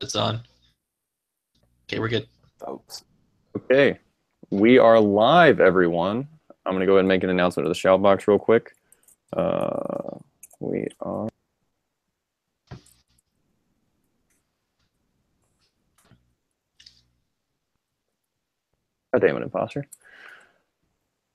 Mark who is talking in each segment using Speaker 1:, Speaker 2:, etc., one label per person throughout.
Speaker 1: It's on. Okay, we're good.
Speaker 2: Folks.
Speaker 3: Okay, we are live, everyone. I'm going to go ahead and make an announcement to the shout box real quick. We are. God damn it, imposter.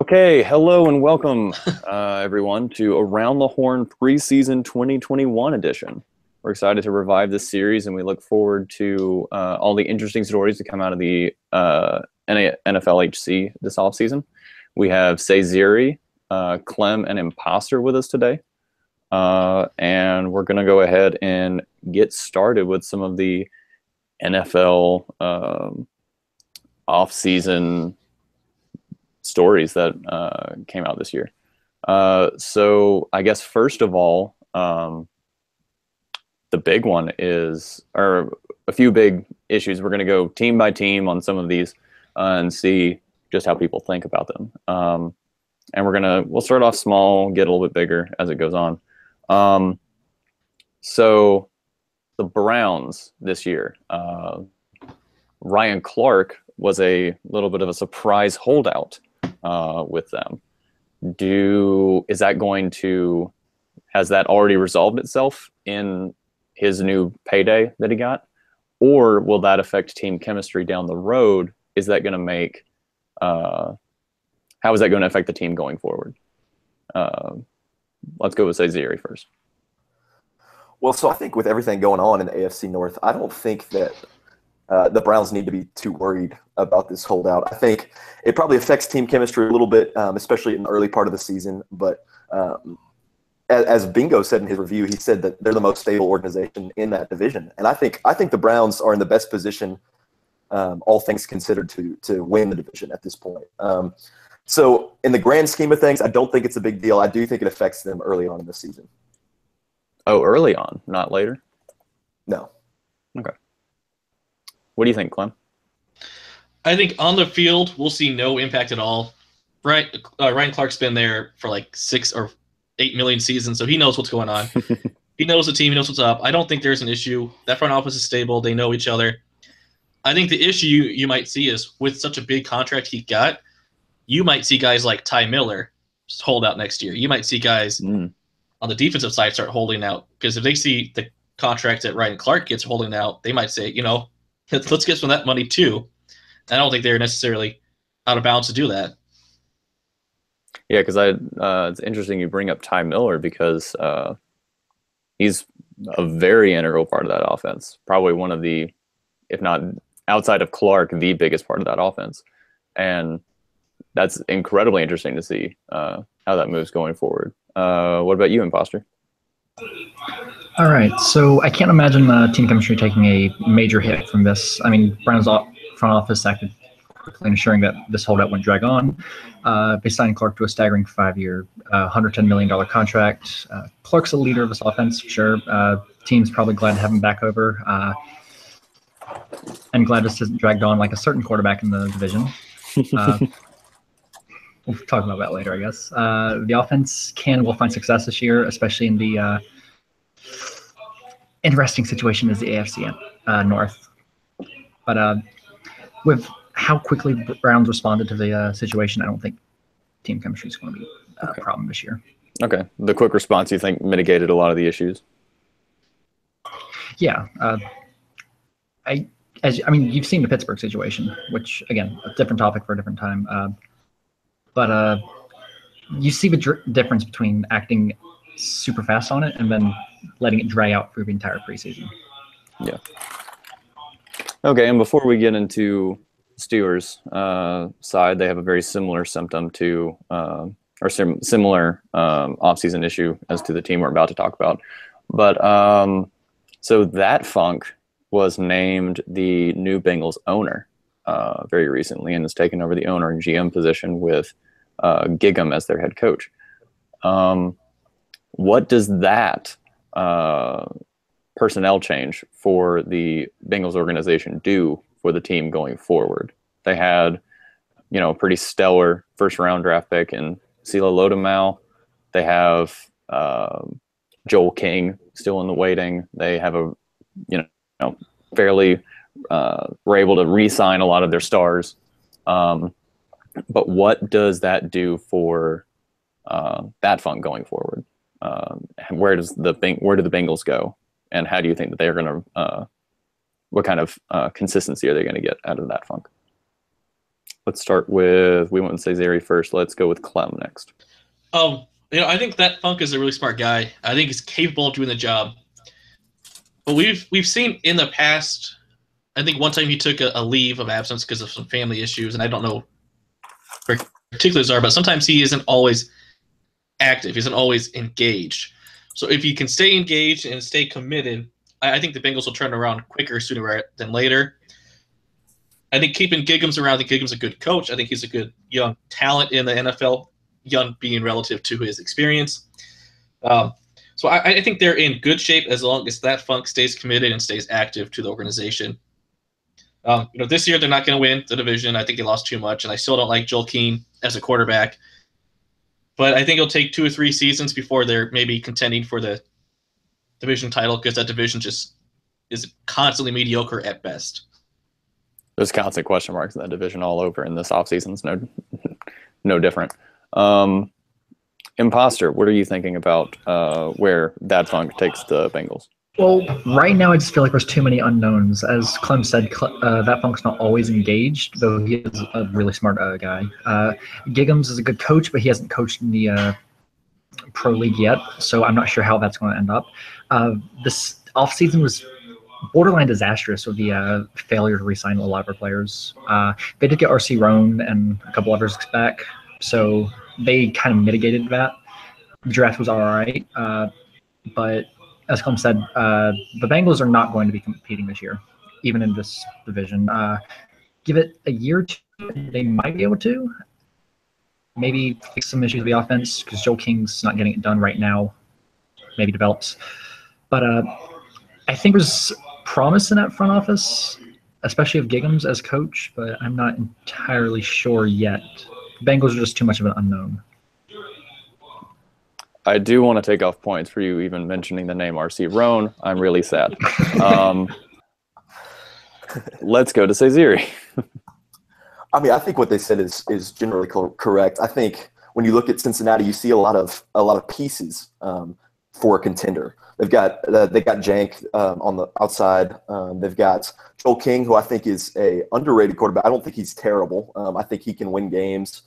Speaker 3: Okay, hello and welcome, everyone, to Around the Horn preseason 2021 edition. We're excited to revive this series, and we look forward to all the interesting stories to come out of the NFLHC this offseason. We have Say Ziri, Clem, and Imposter with us today. And we're going to go ahead and get started with some of the NFL off-season stories that came out this year. So I guess first of all, the big one is, or a few big issues. We're going to go team by team on some of these and see just how people think about them. And we'll start off small, get a little bit bigger as it goes on. So the Browns this year, Ryan Clark was a little bit of a surprise holdout with them. Has that already resolved itself in his new payday that he got? Or will that affect team chemistry down the road? Is that going to make, how is that going to affect the team going forward? Let's go with Say Ziri first.
Speaker 2: Well, so I think with everything going on in the AFC North, I don't think that the Browns need to be too worried about this holdout. I think it probably affects team chemistry a little bit, especially in the early part of the season. But as Bingo said in his review, he said that they're the most stable organization in that division. And I think the Browns are in the best position, all things considered, to win the division at this point. So in the grand scheme of things, I don't think it's a big deal. I do think it affects them early on in the season.
Speaker 3: Oh, early on, not later?
Speaker 2: No.
Speaker 3: Okay. What do you think, Clem?
Speaker 1: I think on the field, we'll see no impact at all. Ryan Clark's been there for like 6 or 8 million seasons, so he knows what's going on. He knows the team. He knows what's up. I don't think there's an issue. That front office is stable. They know each other. I think the issue you might see is with such a big contract he got, you might see guys like Ty Miller hold out next year. You might see guys on the defensive side start holding out, because if they see the contract that Ryan Clark gets holding out, they might say, let's get some of that money too. I don't think they're necessarily out of bounds to do that.
Speaker 3: Yeah, because it's interesting you bring up Ty Miller, because he's a very integral part of that offense. Probably one of the, if not outside of Clark, the biggest part of that offense. And that's incredibly interesting to see how that moves going forward. What about you, Imposter?
Speaker 4: All right, so I can't imagine team chemistry taking a major hit from this. I mean, Brown's front office acted quickly, ensuring that this holdout wouldn't drag on by signing Clark to a staggering 5-year, $110 million contract. Clark's a leader of this offense, sure. Team's probably glad to have him back over, and glad this isn't dragged on like a certain quarterback in the division. We'll talk about that later, I guess. The offense will find success this year, especially in the interesting situation is the AFC North. But with how quickly the Browns responded to the situation, I don't think team chemistry is going to be a problem this year.
Speaker 3: Okay. The quick response, you think, mitigated a lot of the issues?
Speaker 4: Yeah. You've seen the Pittsburgh situation, which, again, a different topic for a different time. But you see the difference between acting super fast on it and then letting it drag out through the entire preseason.
Speaker 3: Yeah. Okay, and before we get into Steelers' side, they have a very similar symptom to, similar offseason issue as to the team we're about to talk about. But so that Funk was named the new Bengals owner very recently, and has taken over the owner and GM position with Gigum as their head coach. What does that personnel change for the Bengals organization do for the team going forward? They had, a pretty stellar first-round draft pick in Sila Lodamau. They have Joel King still in the waiting. They have a fairly were able to re-sign a lot of their stars. But what does that do for that fund going forward? Where do the Bengals go, and how do you think that they're going to? What kind of consistency are they going to get out of that funk? Let's start with, we went with Cesare first. Let's go with Clem next.
Speaker 1: I think that Funk is a really smart guy. I think he's capable of doing the job. But we've seen in the past, I think one time he took a leave of absence because of some family issues, and I don't know what particulars are, but sometimes he isn't always active. He isn't always engaged. So if he can stay engaged and stay committed, I think the Bengals will turn around quicker sooner than later. I think keeping Giggums around, I think Giggums is a good coach. I think he's a good young talent in the NFL, young being relative to his experience. So I think they're in good shape as long as that Funk stays committed and stays active to the organization. This year they're not going to win the division. I think they lost too much, and I still don't like Joel Keane as a quarterback. But I think it'll take 2 or 3 seasons before they're maybe contending for the division title, because that division just is constantly mediocre at best.
Speaker 3: There's constant question marks in that division all over, and this offseason's no different. Imposter, what are you thinking about where that Funk takes the Bengals?
Speaker 4: Well, right now I just feel like there's too many unknowns. As Clem said, that Funk's not always engaged, though he is a really smart guy. Giggums is a good coach, but he hasn't coached in the pro league yet, so I'm not sure how that's going to end up. This offseason was borderline disastrous with the failure to re-sign a lot of our players. They did get R.C. Roan and a couple others back, so they kind of mitigated that. The draft was all right, but as Clem said, the Bengals are not going to be competing this year, even in this division. Give it a year or two, they might be able to. Maybe fix some issues with the offense, because Joel King's not getting it done right now. Maybe develops. But I think there's promise in that front office, especially of Giggums as coach, but I'm not entirely sure yet. The Bengals are just too much of an unknown.
Speaker 3: I do want to take off points for you even mentioning the name R.C. Roan. I'm really sad. Let's go to Cesare.
Speaker 2: I mean, I think what they said is generally correct. I think when you look at Cincinnati, you see a lot of pieces for a contender. They got Jank on the outside. They've got Joel King, who I think is a underrated quarterback. I don't think he's terrible. I think he can win games.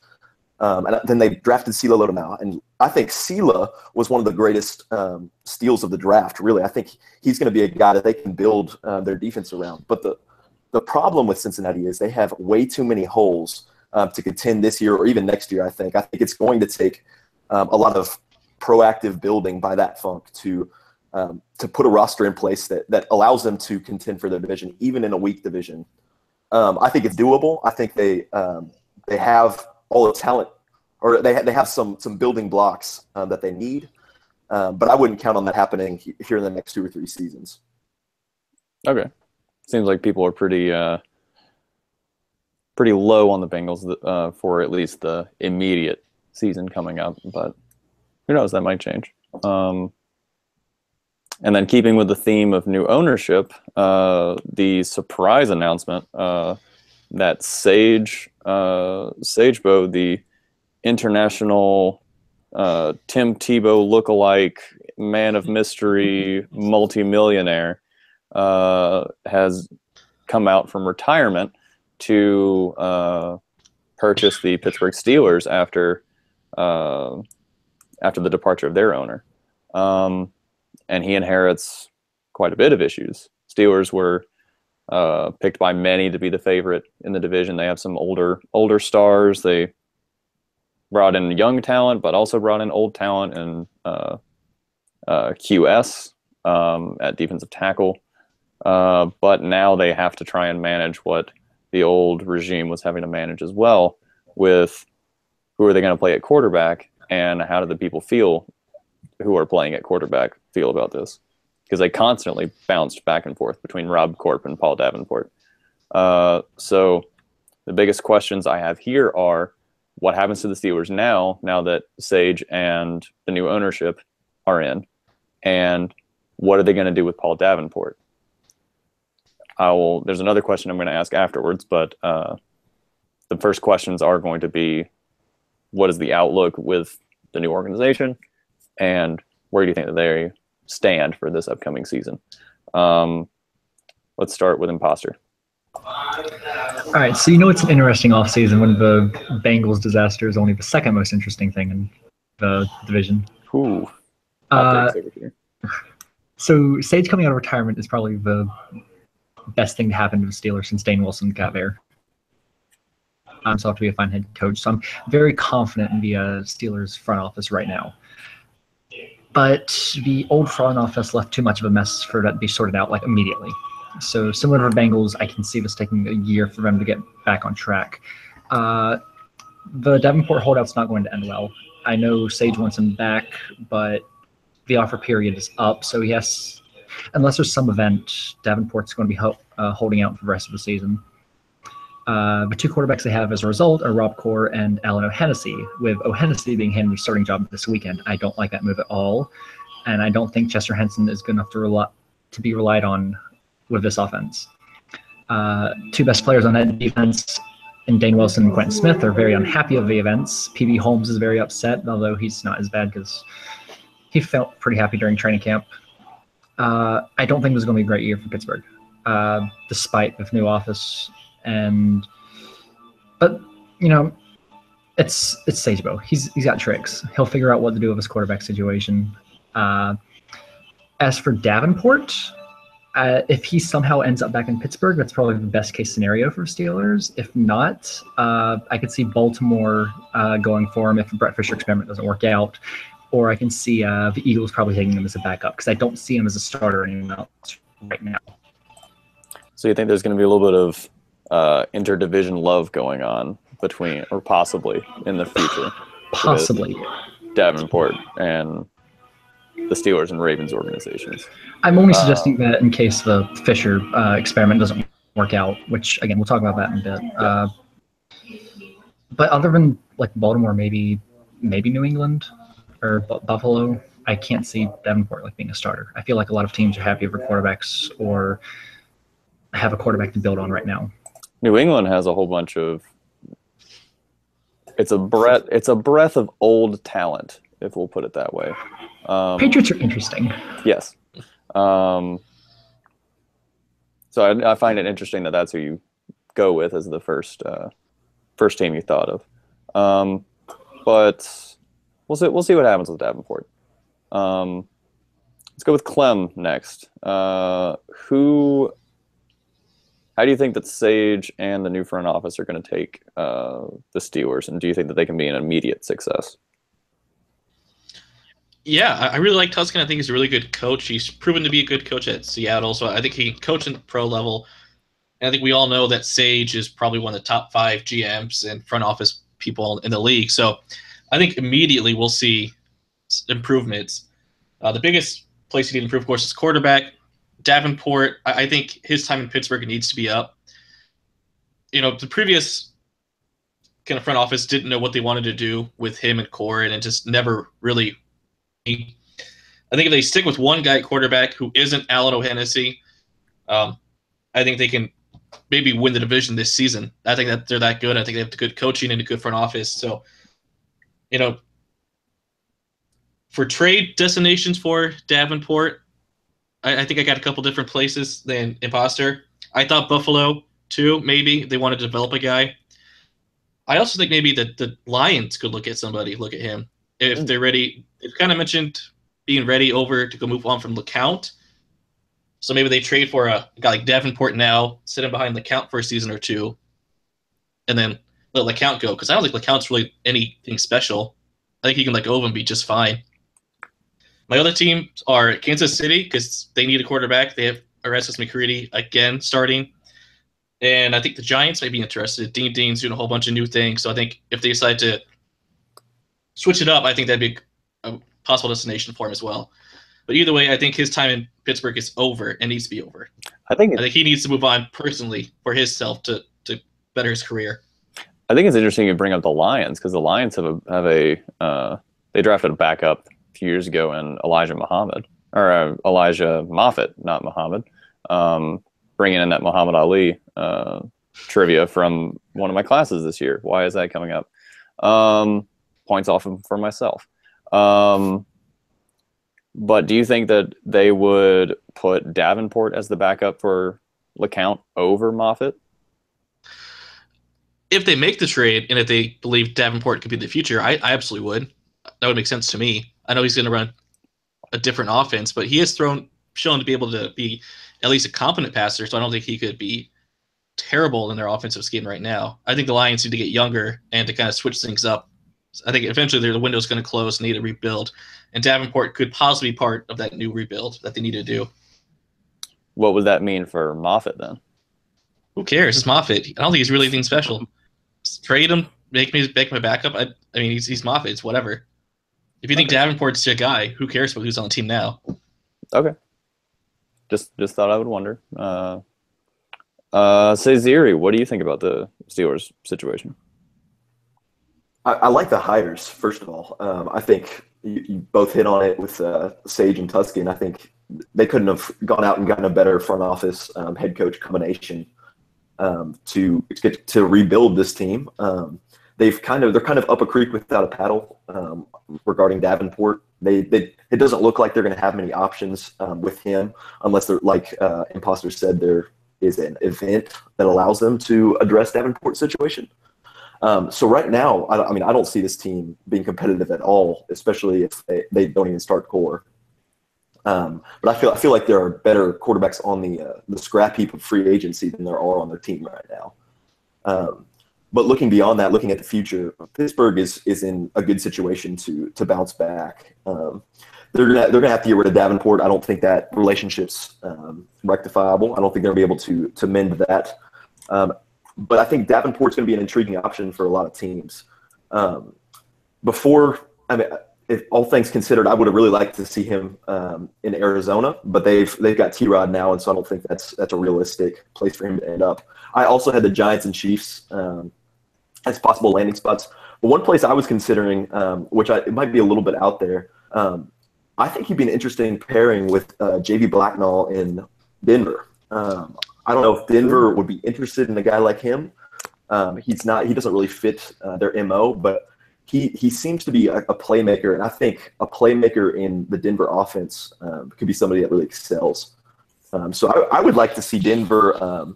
Speaker 2: And then they drafted Sila Lodomau, and I think Sila was one of the greatest steals of the draft. Really, I think he's going to be a guy that they can build their defense around. But the problem with Cincinnati is they have way too many holes to contend this year or even next year. I think it's going to take a lot of proactive building by that Funk to put a roster in place that allows them to contend for their division, even in a weak division. I think it's doable. I think they have all the talent, or they have some building blocks that they need, but I wouldn't count on that happening here in the next 2 or 3 seasons.
Speaker 3: Okay, seems like people are pretty low on the Bengals for at least the immediate season coming up, but who knows, that might change. And then keeping with the theme of new ownership, the surprise announcement that Sage Bo, the international Tim Tebow lookalike, man of mystery, multimillionaire, has come out from retirement to purchase the Pittsburgh Steelers after the departure of their owner. And he inherits quite a bit of issues. Steelers were picked by many to be the favorite in the division. They have some older stars. They brought in young talent, but also brought in old talent and QS at defensive tackle. But now they have to try and manage what the old regime was having to manage as well, with who are they going to play at quarterback, and how do the people who are playing at quarterback feel about this? Because they constantly bounced back and forth between Rob Corp and Paul Davenport. So the biggest questions I have here are, what happens to the Steelers now that Sage and the new ownership are in? And what are they going to do with Paul Davenport? There's another question I'm going to ask afterwards, but the first questions are going to be, what is the outlook with the new organization, and where do you think that they stand for this upcoming season? Let's start with Imposter.
Speaker 4: All right, so it's an interesting offseason when the Bengals disaster is only the second most interesting thing in the division.
Speaker 3: Ooh, hot takes over here.
Speaker 4: So Sage coming out of retirement is probably the best thing to happen to the Steelers since Dane Wilson got there. So have to be a fine head coach. So I'm very confident in the Steelers front office right now. But the old front office left too much of a mess for that to be sorted out immediately. So similar to the Bengals, I can see this taking a year for them to get back on track. The Davenport holdout's not going to end well. I know Sage wants him back, but the offer period is up. So yes, unless there's some event, Davenport's going to be holding out for the rest of the season. The two quarterbacks they have as a result are Rob Core and Alan O'Hennessy, with O'Hennessy being handed the starting job this weekend. I don't like that move at all, and I don't think Chester Henson is good enough to be relied on with this offense. Two best players on that defense in Dane Wilson and Quentin Smith are very unhappy of the events. PB Holmes is very upset, although he's not as bad because he felt pretty happy during training camp. I don't think this is going to be a great year for Pittsburgh, despite the new office. But it's Sagebo. He's got tricks. He'll figure out what to do with his quarterback situation. As for Davenport, if he somehow ends up back in Pittsburgh, that's probably the best case scenario for Steelers. If not, I could see Baltimore going for him if the Brett Fisher experiment doesn't work out, or I can see the Eagles probably taking him as a backup because I don't see him as a starter anymore right now.
Speaker 3: So you think there's going to be a little bit of interdivision love going on between, or possibly in the future,
Speaker 4: possibly
Speaker 3: Davenport and the Steelers and Ravens organizations?
Speaker 4: I'm only suggesting that in case the Fisher experiment doesn't work out, which again we'll talk about that in a bit. But other than Baltimore, maybe New England or Buffalo, I can't see Davenport being a starter. I feel like a lot of teams are happy with their quarterbacks or have a quarterback to build on right now.
Speaker 3: New England has a whole bunch of. It's a breath of old talent, if we'll put it that way.
Speaker 4: Patriots are interesting.
Speaker 3: Yes. So I find it interesting that that's who you go with as the first team you thought of. But we'll see what happens with Davenport. Let's go with Clem next. How do you think that Sage and the new front office are going to take the Steelers, and do you think that they can be an immediate success?
Speaker 1: Yeah, I really like Tuscan. I think he's a really good coach. He's proven to be a good coach at Seattle, so I think he can coach in the pro level. And I think we all know that Sage is probably one of the top 5 GMs and front office people in the league. So I think immediately we'll see improvements. The biggest place you need to improve, of course, is quarterback. Davenport, I think his time in Pittsburgh needs to be up. The previous kind of front office didn't know what they wanted to do with him and Core, and it just never really. I think if they stick with one guy at quarterback who isn't Alan O'Hennessy, I think they can maybe win the division this season. I think that they're that good. I think they have good coaching and a good front office. So, for trade destinations for Davenport, I think I got a couple different places than Imposter. I thought Buffalo, too, maybe. They want to develop a guy. I also think maybe the Lions could look at him. If they're ready. They've kind of mentioned being ready to go move on from LeCount. So maybe they trade for a guy like Davenport now, sit him behind LeCount for a season or two, and then let LeCount go. Because I don't think LeCount's really anything special. I think he can let go of him and be just fine. My other teams are Kansas City because they need a quarterback. They have Erastus McCready again starting. And I think the Giants may be interested. Dean's doing a whole bunch of new things. So I think if they decide to switch it up, I think that'd be a possible destination for him as well. But either way, I think his time in Pittsburgh is over and needs to be over. I think he needs to move on personally for himself to better his career.
Speaker 3: I think it's interesting you bring up the Lions because the Lions have they drafted a backup a few years ago in Elijah Moffett, not Muhammad. bringing in that Muhammad Ali trivia from one of my classes this year. Why is that coming up? Points off for myself. But do you think that they would put Davenport as the backup for LeCount over Moffitt?
Speaker 1: If they make the trade and if they believe Davenport could be the future, I absolutely would. That would make sense to me. I know he's going to run a different offense, but he has shown to be able to be at least a competent passer, so I don't think he could be terrible in their offensive scheme right now. I think the Lions need to get younger and to kind of switch things up. I think eventually the window's going to close and need to rebuild, and Davenport could possibly be part of that new rebuild that they need to do.
Speaker 3: What would that mean for Moffitt then?
Speaker 1: Who cares? It's Moffitt. I don't think he's really anything special. Just trade him, make my backup. I mean, he's Moffitt. It's whatever. If you think Davenport's your guy, who cares about who's on the team now?
Speaker 3: Okay. Just thought I would wonder. Ziri, what do you think about the Steelers situation?
Speaker 2: I like the hires, first of all. I think you both hit on it with Sage and Tuscan. I think they couldn't have gone out and gotten a better front office head coach combination to rebuild this team. They're kind of up a creek without a paddle regarding Davenport. It doesn't look like they're going to have many options with him unless they're like Imposter said, there is an event that allows them to address Davenport's situation. So right now, I don't see this team being competitive at all, especially if they don't even start core. But I feel like there are better quarterbacks on the scrap heap of free agency than there are on their team right now. But looking beyond that, looking at the future, Pittsburgh is in a good situation to bounce back. They're gonna have to get rid of Davenport. I don't think that relationship's rectifiable. I don't think they're gonna be able to mend that. But I think Davenport's going to be an intriguing option for a lot of teams. If all things considered, I would have really liked to see him in Arizona, but they've got T-Rod now, and so I don't think that's a realistic place for him to end up. I also had the Giants and Chiefs as possible landing spots. But one place I was considering, it might be a little bit out there, I think he'd be an interesting pairing with J.B. Blacknall in Denver. I don't know if Denver would be interested in a guy like him. He doesn't really fit their MO, but he seems to be a playmaker, and I think a playmaker in the Denver offense could be somebody that really excels. So I would like to see Denver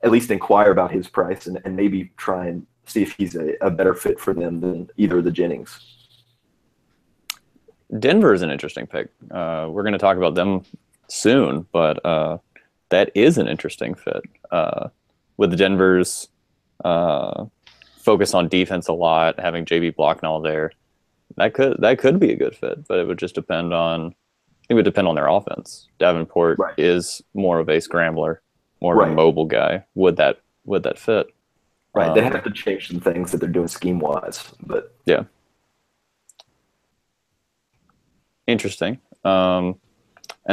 Speaker 2: at least inquire about his price and maybe try and see if he's a better fit for them than either of the Jennings.
Speaker 3: Denver is an interesting pick. We're going to talk about them soon, but that is an interesting fit with the Denver's focus on defense a lot, having JB Blocknall there. That could be a good fit, but it would just depend on their offense. Davenport is more of a scrambler, more of a mobile guy. Would that fit?
Speaker 2: Right. They have to change some things that they're doing scheme wise, but
Speaker 3: yeah. Interesting. And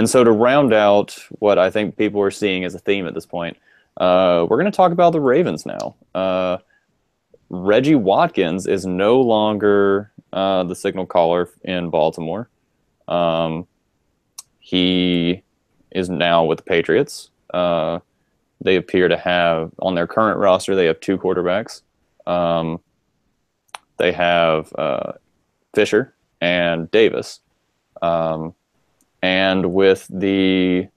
Speaker 3: so to round out what I think people are seeing as a theme at this point, we're going to talk about the Ravens now. Reggie Watkins is no longer the signal caller in Baltimore. He is now with the Patriots. They appear to have, on their current roster, they have two quarterbacks. They have Fisher and Davis. And with the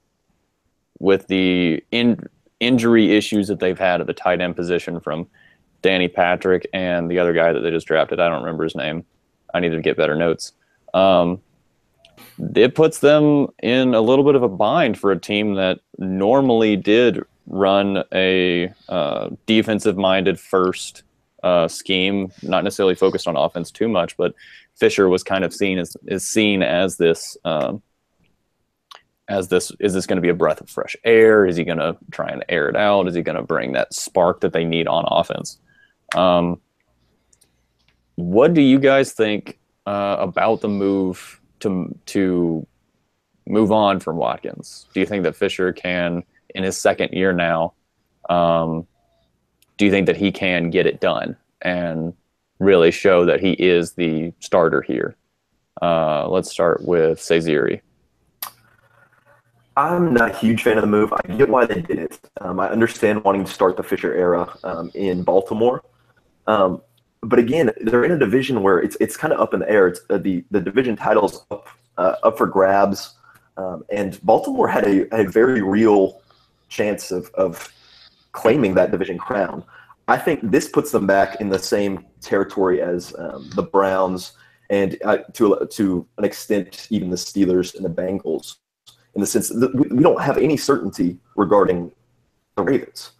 Speaker 3: injury issues that they've had at the tight end position from Danny Patrick and the other guy that they just drafted, I don't remember his name. I need to get better notes. It puts them in a little bit of a bind for a team that normally did run a defensive-minded first scheme, not necessarily focused on offense too much, but Fisher was kind of seen as this. Is this going to be a breath of fresh air? Is he going to try and air it out? Is he going to bring that spark that they need on offense? What do you guys think about the move to move on from Watkins? Do you think that Fisher can, in his second year now, do you think that he can get it done and really show that he is the starter here? Let's start with Ziri.
Speaker 2: I'm not a huge fan of the move. I get why they did it. I understand wanting to start the Fisher era in Baltimore. But again, they're in a division where it's kind of up in the air. It's the division title's up for grabs, and Baltimore had a very real chance of claiming that division crown. I think this puts them back in the same territory as the Browns and to an extent even the Steelers and the Bengals, in the sense that we don't have any certainty regarding the Ravens.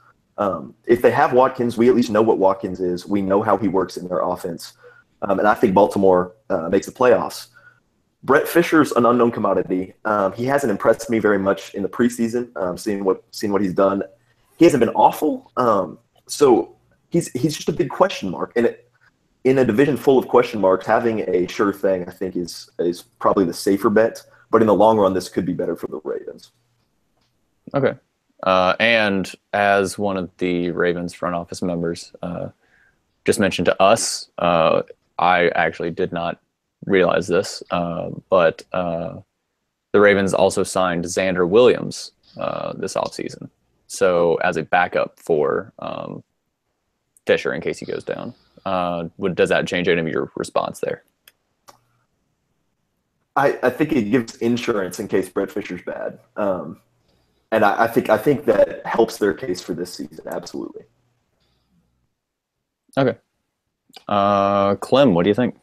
Speaker 2: If they have Watkins, we at least know what Watkins is. We know how he works in their offense. And I think Baltimore makes the playoffs. Brett Fisher's an unknown commodity. He hasn't impressed me very much in the preseason, seeing what he's done. He hasn't been awful. So he's just a big question mark. And in a division full of question marks, having a sure thing, I think, is probably the safer bet. But in the long run, this could be better for the Ravens.
Speaker 3: Okay. And as one of the Ravens front office members just mentioned to us, I actually did not realize this, but the Ravens also signed Xander Williams this offseason. So as a backup for Fisher in case he goes down. Does that change any of your response there?
Speaker 2: I think it gives insurance in case Brett Fisher's bad. And I think that helps their case for this season, absolutely.
Speaker 3: Okay. Clem, what do you think?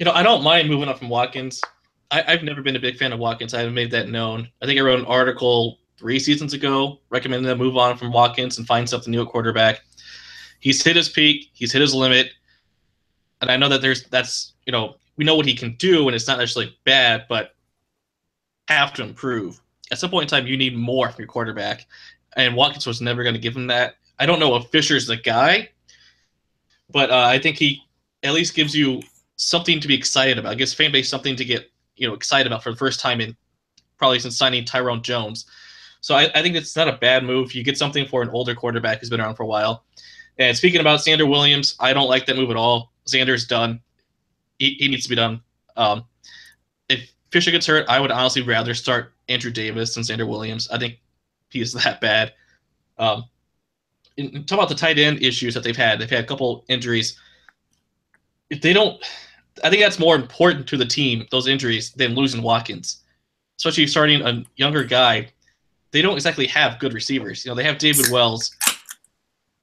Speaker 1: I don't mind moving up from Watkins. I've never been a big fan of Watkins. I haven't made that known. I think I wrote an article 3 seasons ago recommending them move on from Watkins and find something new at quarterback. He's hit his peak. He's hit his limit. And I know that we know what he can do, and it's not necessarily bad, but have to improve. At some point in time, you need more from your quarterback, and Watkins was never going to give him that. I don't know if Fisher's the guy, but I think he at least gives you something to be excited about. It gives fan base something to get excited about for the first time in probably since signing Tyrone Jones. So I think it's not a bad move. You get something for an older quarterback who's been around for a while. And speaking about Xander Williams, I don't like that move at all. Xander's done. He needs to be done. If Fisher gets hurt, I would honestly rather start Andrew Davis than Xander Williams. I think he is that bad. Talk about the tight end issues that they've had a couple injuries. If they don't, I think that's more important to the team, those injuries, than losing Watkins. Especially starting a younger guy. They don't exactly have good receivers. They have David Wells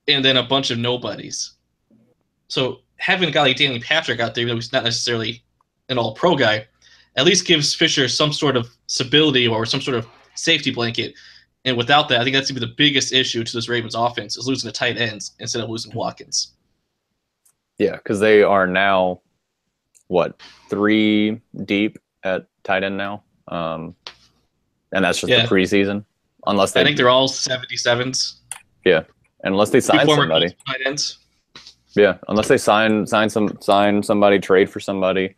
Speaker 1: and then a bunch of nobodies. So having a guy like Danny Patrick out there, who's not necessarily an all-pro guy, at least gives Fisher some sort of stability or some sort of safety blanket. And without that, I think that's going to be the biggest issue to this Ravens offense, is losing the tight ends instead of losing Watkins.
Speaker 3: Yeah, because they are now, 3 deep at tight end now? And that's just the preseason? I
Speaker 1: think they're all 77s.
Speaker 3: Yeah, unless they sign somebody.
Speaker 1: Tight ends.
Speaker 3: Yeah, unless they sign somebody, trade for somebody.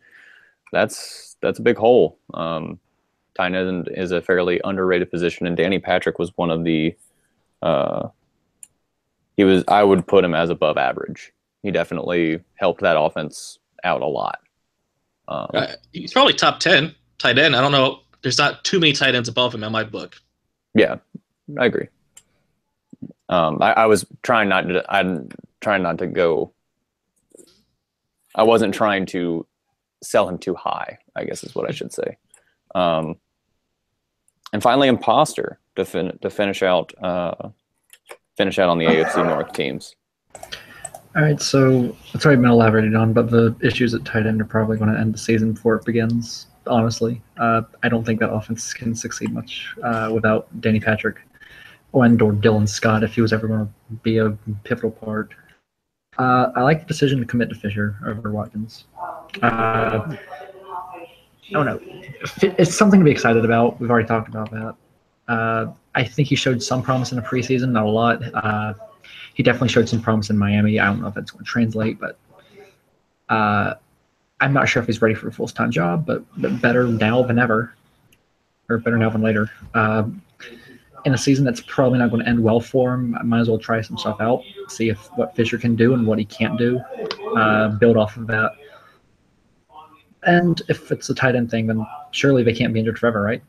Speaker 3: That's a big hole. Tight end is a fairly underrated position, and Danny Patrick was one of the. I would put him as above average. He definitely helped that offense out a lot.
Speaker 1: He's probably top 10 tight end. I don't know. There's not too many tight ends above him in my book.
Speaker 3: Yeah, I agree. I was trying not to. I'm trying not to go. I wasn't trying to sell him too high, I guess is what I should say. And finally, imposter to finish out on the AFC North teams.
Speaker 4: All right, so it's already been elaborated on, but the issues at tight end are probably going to end the season before it begins. Honestly, I don't think that offense can succeed much without Danny Patrick or Dylan Scott if he was ever going to be a pivotal part. I like the decision to commit to Fisher over Watkins. I don't know. It's something to be excited about. We've already talked about that. I think he showed some promise in the preseason, not a lot. He definitely showed some promise in Miami. I don't know if that's going to translate, but I'm not sure if he's ready for a full-time job, but better now than ever, or better now than later. In a season that's probably not going to end well for him, I might as well try some stuff out, see what Fisher can do and what he can't do, build off of that. And if it's a tight end thing, then surely they can't be injured forever, right?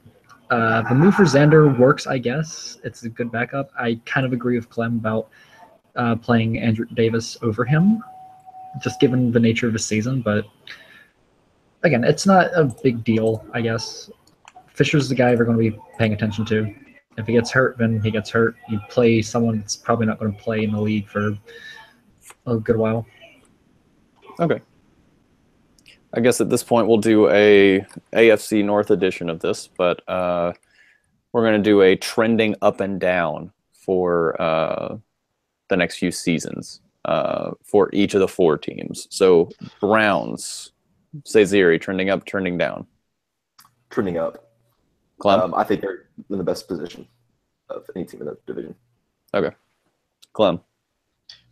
Speaker 4: The move for Xander works, I guess. It's a good backup. I kind of agree with Clem about playing Andrew Davis over him, just given the nature of the season. But again, it's not a big deal, I guess. Fisher's the guy we're going to be paying attention to. If he gets hurt, then he gets hurt. You play someone that's probably not going to play in the league for a good while.
Speaker 3: Okay. I guess at this point we'll do a AFC North edition of this, but we're going to do a trending up and down for the next few seasons for each of the 4 teams. So Browns, Cesare, trending up, trending down.
Speaker 2: Trending up.
Speaker 3: Clem?
Speaker 2: I think they're in the best position of any team in that division.
Speaker 3: Okay. Clem?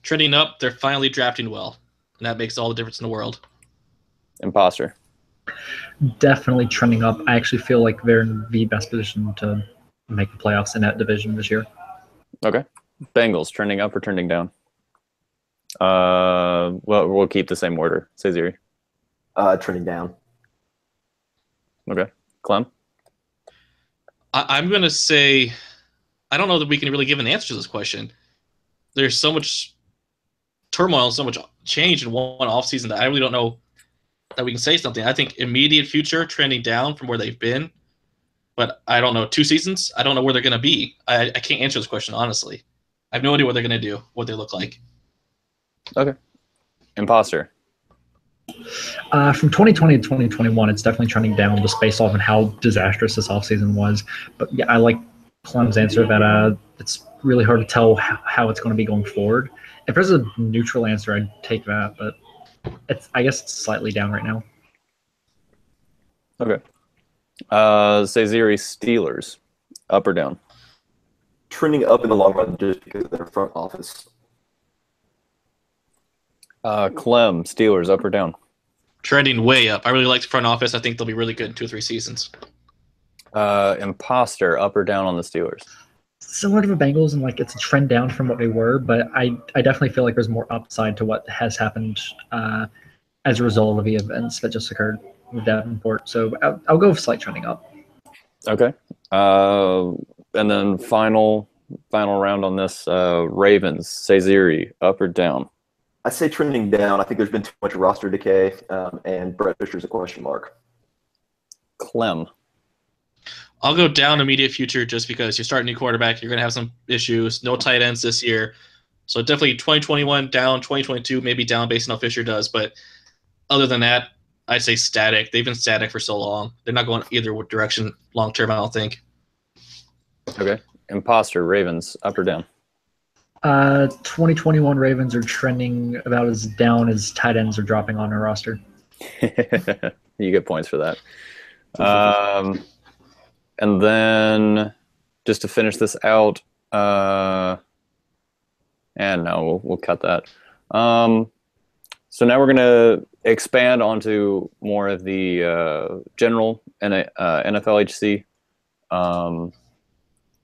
Speaker 1: Trending up, they're finally drafting well, and that makes all the difference in the world.
Speaker 3: Imposter?
Speaker 4: Definitely trending up. I actually feel like they're in the best position to make the playoffs in that division this year.
Speaker 3: Okay. Bengals, trending up or trending down? Well, we'll keep the same order. Cesare?
Speaker 2: Trending down.
Speaker 3: Okay. Clem?
Speaker 1: I'm going to say, I don't know that we can really give an answer to this question. There's so much turmoil and so much change in one offseason that I really don't know that we can say something. I think immediate future trending down from where they've been, but I don't know. 2 seasons, I don't know where they're going to be. I can't answer this question, honestly. I have no idea what they're going to do, what they look like.
Speaker 3: Okay. Imposter?
Speaker 4: From 2020 to 2021, it's definitely trending down just based off on how disastrous this offseason was. But yeah, I like Clem's answer that it's really hard to tell how it's going to be going forward. If there's a neutral answer, I'd take that, but I guess it's slightly down right now.
Speaker 3: Okay. Cesare, Steelers, up or down?
Speaker 2: Trending up in the long run just because of their front office.
Speaker 3: Clem, Steelers, up or down?
Speaker 1: Trending way up. I really like the front office. I think they'll be really good in 2 or 3 seasons.
Speaker 3: Imposter, up or down on the Steelers?
Speaker 4: Similar to the Bengals, and like it's a trend down from what they were, but I definitely feel like there's more upside to what has happened as a result of the events that just occurred with Davenport. So I'll go with slight trending up.
Speaker 3: Okay. And then final round on this, Ravens, Cesare, up or down?
Speaker 2: I say trending down. I think there's been too much roster decay, and Brett Fisher's a question mark.
Speaker 3: Clem?
Speaker 1: I'll go down immediate future just because you're starting a new quarterback. You're going to have some issues. No tight ends this year. So definitely 2021 down, 2022 maybe down based on how Fisher does. But other than that, I'd say static. They've been static for so long. They're not going either direction long term, I don't think.
Speaker 3: Okay. Imposter, Ravens, up or down?
Speaker 4: 2021 Ravens are trending about as down as tight ends are dropping on their roster.
Speaker 3: You get points for that. And then just to finish this out, and no, we'll cut that. So now we're going to expand onto more of the general NFL HC.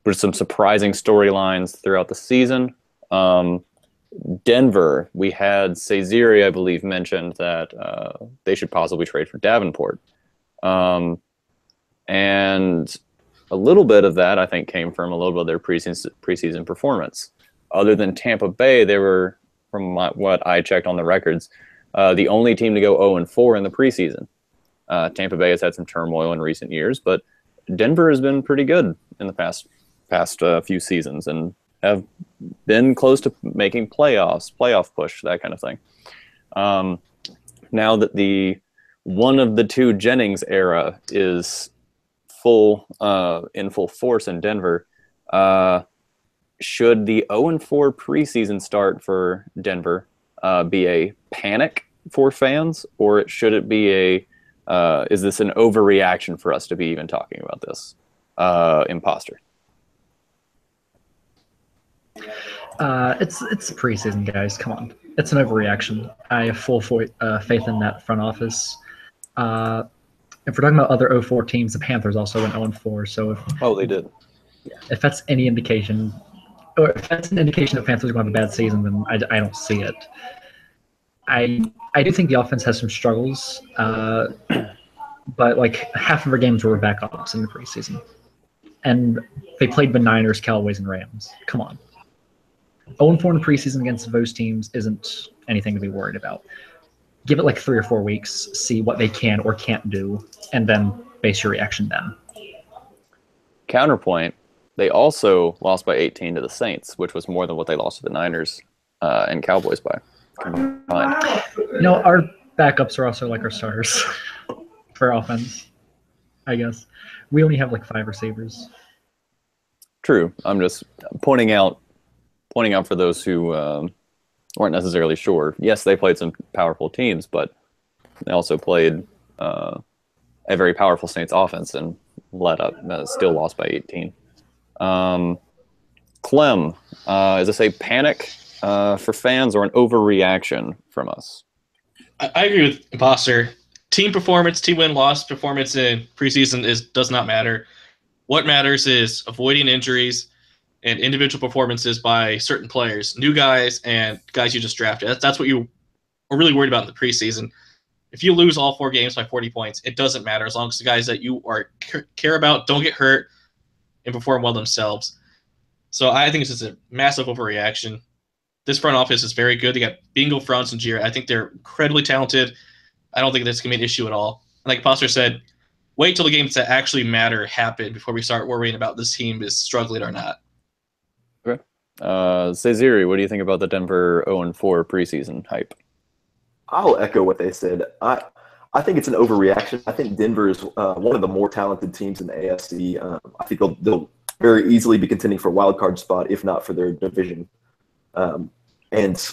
Speaker 3: With some surprising storylines throughout the season. Denver, we had Cesare, I believe, mentioned that they should possibly trade for Davenport. And a little bit of that, I think, came from a little bit of their preseason performance. Other than Tampa Bay, they were, from what I checked on the records, the only team to go 0-4 in the preseason. Tampa Bay has had some turmoil in recent years, but Denver has been pretty good in the past few seasons and have been close to making playoff push, that kind of thing. Now that one of the two Jennings era is in full force in Denver, should the 0-4 preseason start for Denver be a panic for fans, or should it be is this an overreaction for us to be even talking about this? Imposter.
Speaker 4: It's preseason, guys. Come on, it's an overreaction. I have full faith in that front office. If we're talking about other 0-4 teams, the Panthers also went 0-4. So
Speaker 3: they did.
Speaker 4: If that's any indication, or if that's an indication that Panthers are going to have a bad season, then I don't see it. I do think the offense has some struggles, but like half of our games were backups in the preseason. and they played the Niners, Cowboys, and Rams. Come on. 0-4 in the preseason against those teams isn't anything to be worried about. Give it like 3 or 4 weeks, see what they can or can't do, and then base your reaction then.
Speaker 3: Counterpoint, they also lost by 18 to the Saints, which was more than what they lost to the Niners and Cowboys by. Combined.
Speaker 4: Our backups are also like our starters for offense, I guess. We only have like 5 receivers.
Speaker 3: True. I'm just pointing out for those who weren't necessarily sure. Yes, they played some powerful teams, but they also played a very powerful Saints offense and still lost by 18. Clem, is this a panic for fans or an overreaction from us?
Speaker 1: I agree with Imposter. Team performance, team win-loss performance in preseason does not matter. What matters is avoiding injuries and individual performances by certain players, new guys and guys you just drafted. That's what you are really worried about in the preseason. If you lose all 4 games by 40 points, it doesn't matter as long as the guys that you care about don't get hurt and perform well themselves. So I think it's just a massive overreaction. This front office is very good. They got Bingo, Franz, and Jira. I think they're incredibly talented. I don't think that's going to be an issue at all. And like Foster said, wait till the games that actually matter happen before we start worrying about this team is struggling or not.
Speaker 3: Okay. Ceziri, what do you think about the Denver 0-4 preseason hype?
Speaker 2: I'll echo what they said. I think it's an overreaction. I think Denver is one of the more talented teams in the AFC. I think they'll very easily be contending for a wild card spot, if not for their division. And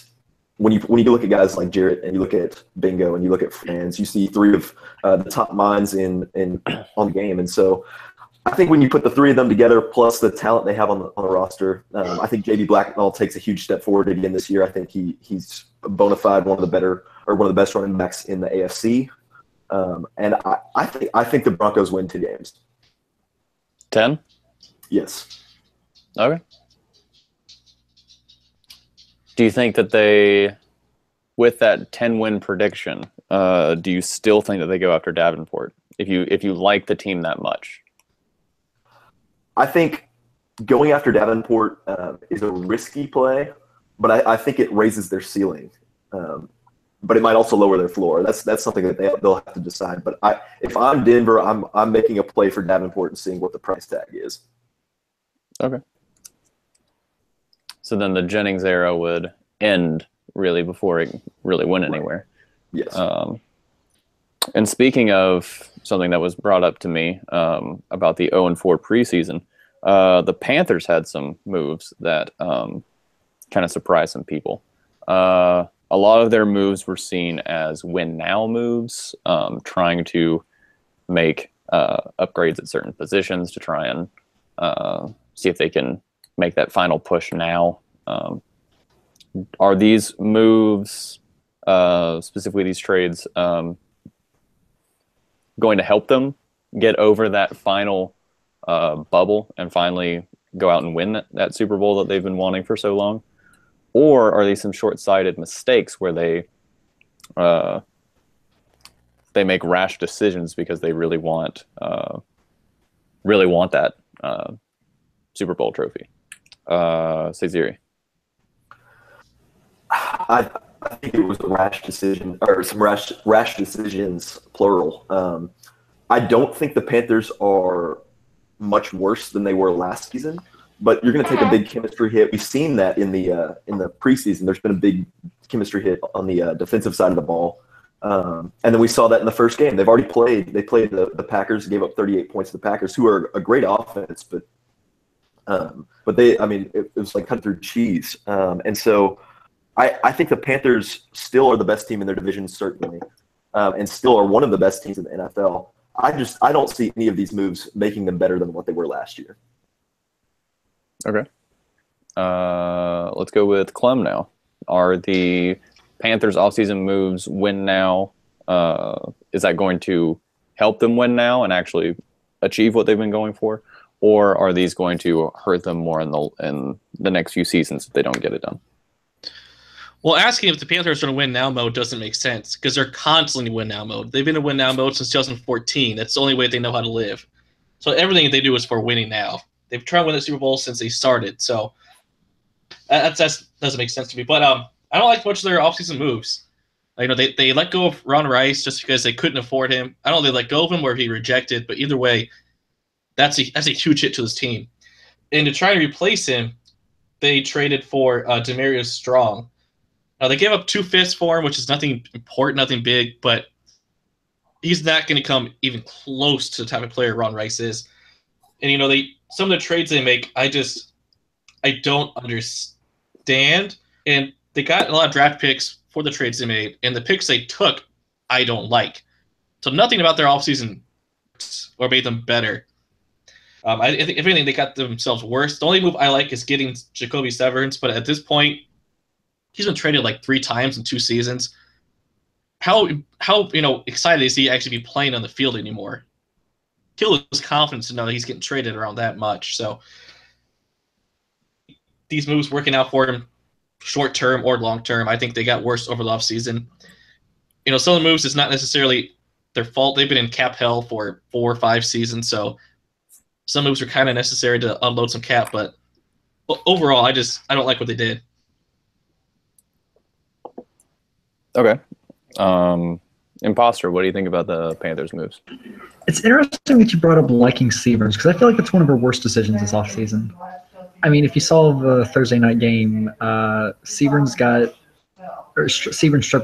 Speaker 2: when you look at guys like Jarrett and you look at Bingo and you look at Franz, you see 3 of the top minds on the game. And so I think when you put the 3 of them together, plus the talent they have on the roster, I think J.D. Blacknall takes a huge step forward again this year. I think he's bona fide one of the best running backs in the AFC. And I think the Broncos win 2 games.
Speaker 3: 10?
Speaker 2: Yes.
Speaker 3: Okay. Do you think that they, with that 10-win prediction, do you still think that they go after Davenport if you like the team that much?
Speaker 2: I think going after Davenport is a risky play, but I think it raises their ceiling. But it might also lower their floor. That's something that they'll have to decide. But if I'm Denver, I'm making a play for Davenport and seeing what the price tag is.
Speaker 3: Okay. So then the Jennings era would end really before it really went anywhere.
Speaker 2: Yes.
Speaker 3: And speaking of something that was brought up to me about the 0-4 preseason, the Panthers had some moves that kind of surprised some people. A lot of their moves were seen as win-now moves, trying to make upgrades at certain positions to try and see if they can make that final push now. Are these moves, specifically these trades, going to help them get over that final bubble and finally go out and win that Super Bowl that they've been wanting for so long? Or are they some short-sighted mistakes where they make rash decisions because they really want that Super Bowl trophy? Ceziri.
Speaker 2: I think it was a rash decision, or some rash decisions, plural. I don't think the Panthers are much worse than they were last season, but you're going to take a big chemistry hit. We've seen that in the preseason. There's been a big chemistry hit on the defensive side of the ball, and then we saw that in the first game. They've already played. They played the Packers, gave up 38 points to the Packers, who are a great offense, but it was like cut through cheese, and so. I think the Panthers still are the best team in their division, certainly, and still are one of the best teams in the NFL. I don't see any of these moves making them better than what they were last year.
Speaker 3: Okay. Let's go with Clem now. Are the Panthers offseason moves win now? Is that going to help them win now and actually achieve what they've been going for? Or are these going to hurt them more in the next few seasons if they don't get it done?
Speaker 1: Well, asking if the Panthers are in a win-now mode doesn't make sense because they're constantly in win-now mode. They've been in win-now mode since 2014. That's the only way they know how to live. So everything they do is for winning now. They've tried to win the Super Bowl since they started. So that doesn't make sense to me. But I don't like much of their offseason moves. They let go of Ron Rice just because they couldn't afford him. I don't know they let go of him or he rejected, but either way, that's a huge hit to this team. And to try to replace him, they traded for Demarius Strong. Now they gave up 2 5ths for him, which is nothing important, nothing big, but he's not going to come even close to the type of player Ron Rice is. And some of the trades they make, I don't understand. And they got a lot of draft picks for the trades they made, and the picks they took, I don't like. So nothing about their offseason or made them better. I think if anything, they got themselves worse. The only move I like is getting Jacoby Severance, but at this point, he's been traded like 3 times in 2 seasons. How excited is he actually be playing on the field anymore? Kill his confidence to know that he's getting traded around that much. So these moves working out for him, short term or long term, I think they got worse over the offseason. Some of the moves is not necessarily their fault. They've been in cap hell for 4 or 5 seasons, so some moves are kind of necessary to unload some cap. But overall, I don't like what they did.
Speaker 3: Okay. Imposter, what do you think about the Panthers moves?
Speaker 4: It's interesting that you brought up liking Severance, because I feel like that's one of our worst decisions this offseason. I mean, if you saw the Thursday night game, Severance struggled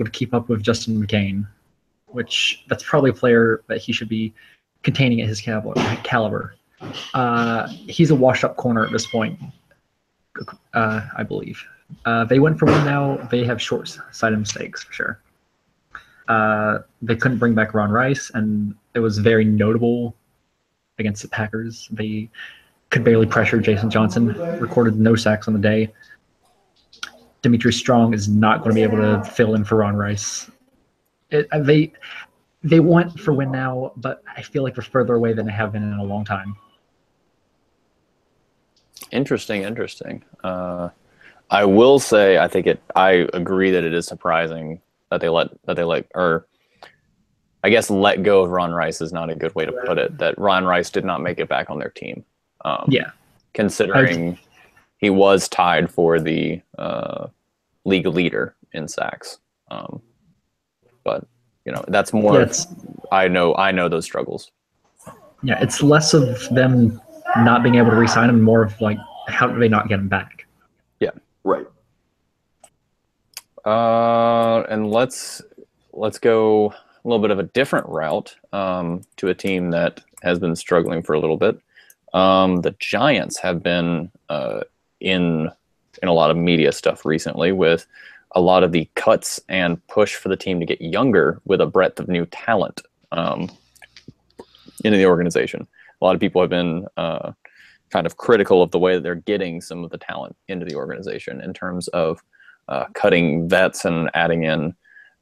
Speaker 4: to keep up with Justin McCain, which that's probably a player that he should be containing at his caliber. He's a washed-up corner at this point, I believe. They went for one now. They have short-sighted mistakes, for sure. They couldn't bring back Ron Rice, and it was very notable against the Packers. They could barely pressure Jason Johnson, recorded no sacks on the day. Demetrius Strong is not going to be able to fill in for Ron Rice. They went for win now, but I feel like they're further away than they have been in a long time.
Speaker 3: Interesting. I will say I agree that it is surprising that they let go of Ron Rice is not a good way to put it. That Ron Rice did not make it back on their team. Considering he was tied for the league leader in sacks. But that's more. I know those struggles.
Speaker 4: Yeah, it's less of them not being able to re-sign him, more of like how do they not get him back?
Speaker 3: Yeah.
Speaker 2: Right.
Speaker 3: And let's go a little bit of a different route to a team that has been struggling for a little bit. The Giants have been in a lot of media stuff recently with a lot of the cuts and push for the team to get younger with a breadth of new talent into the organization. A lot of people have been kind of critical of the way that they're getting some of the talent into the organization in terms of cutting vets and adding in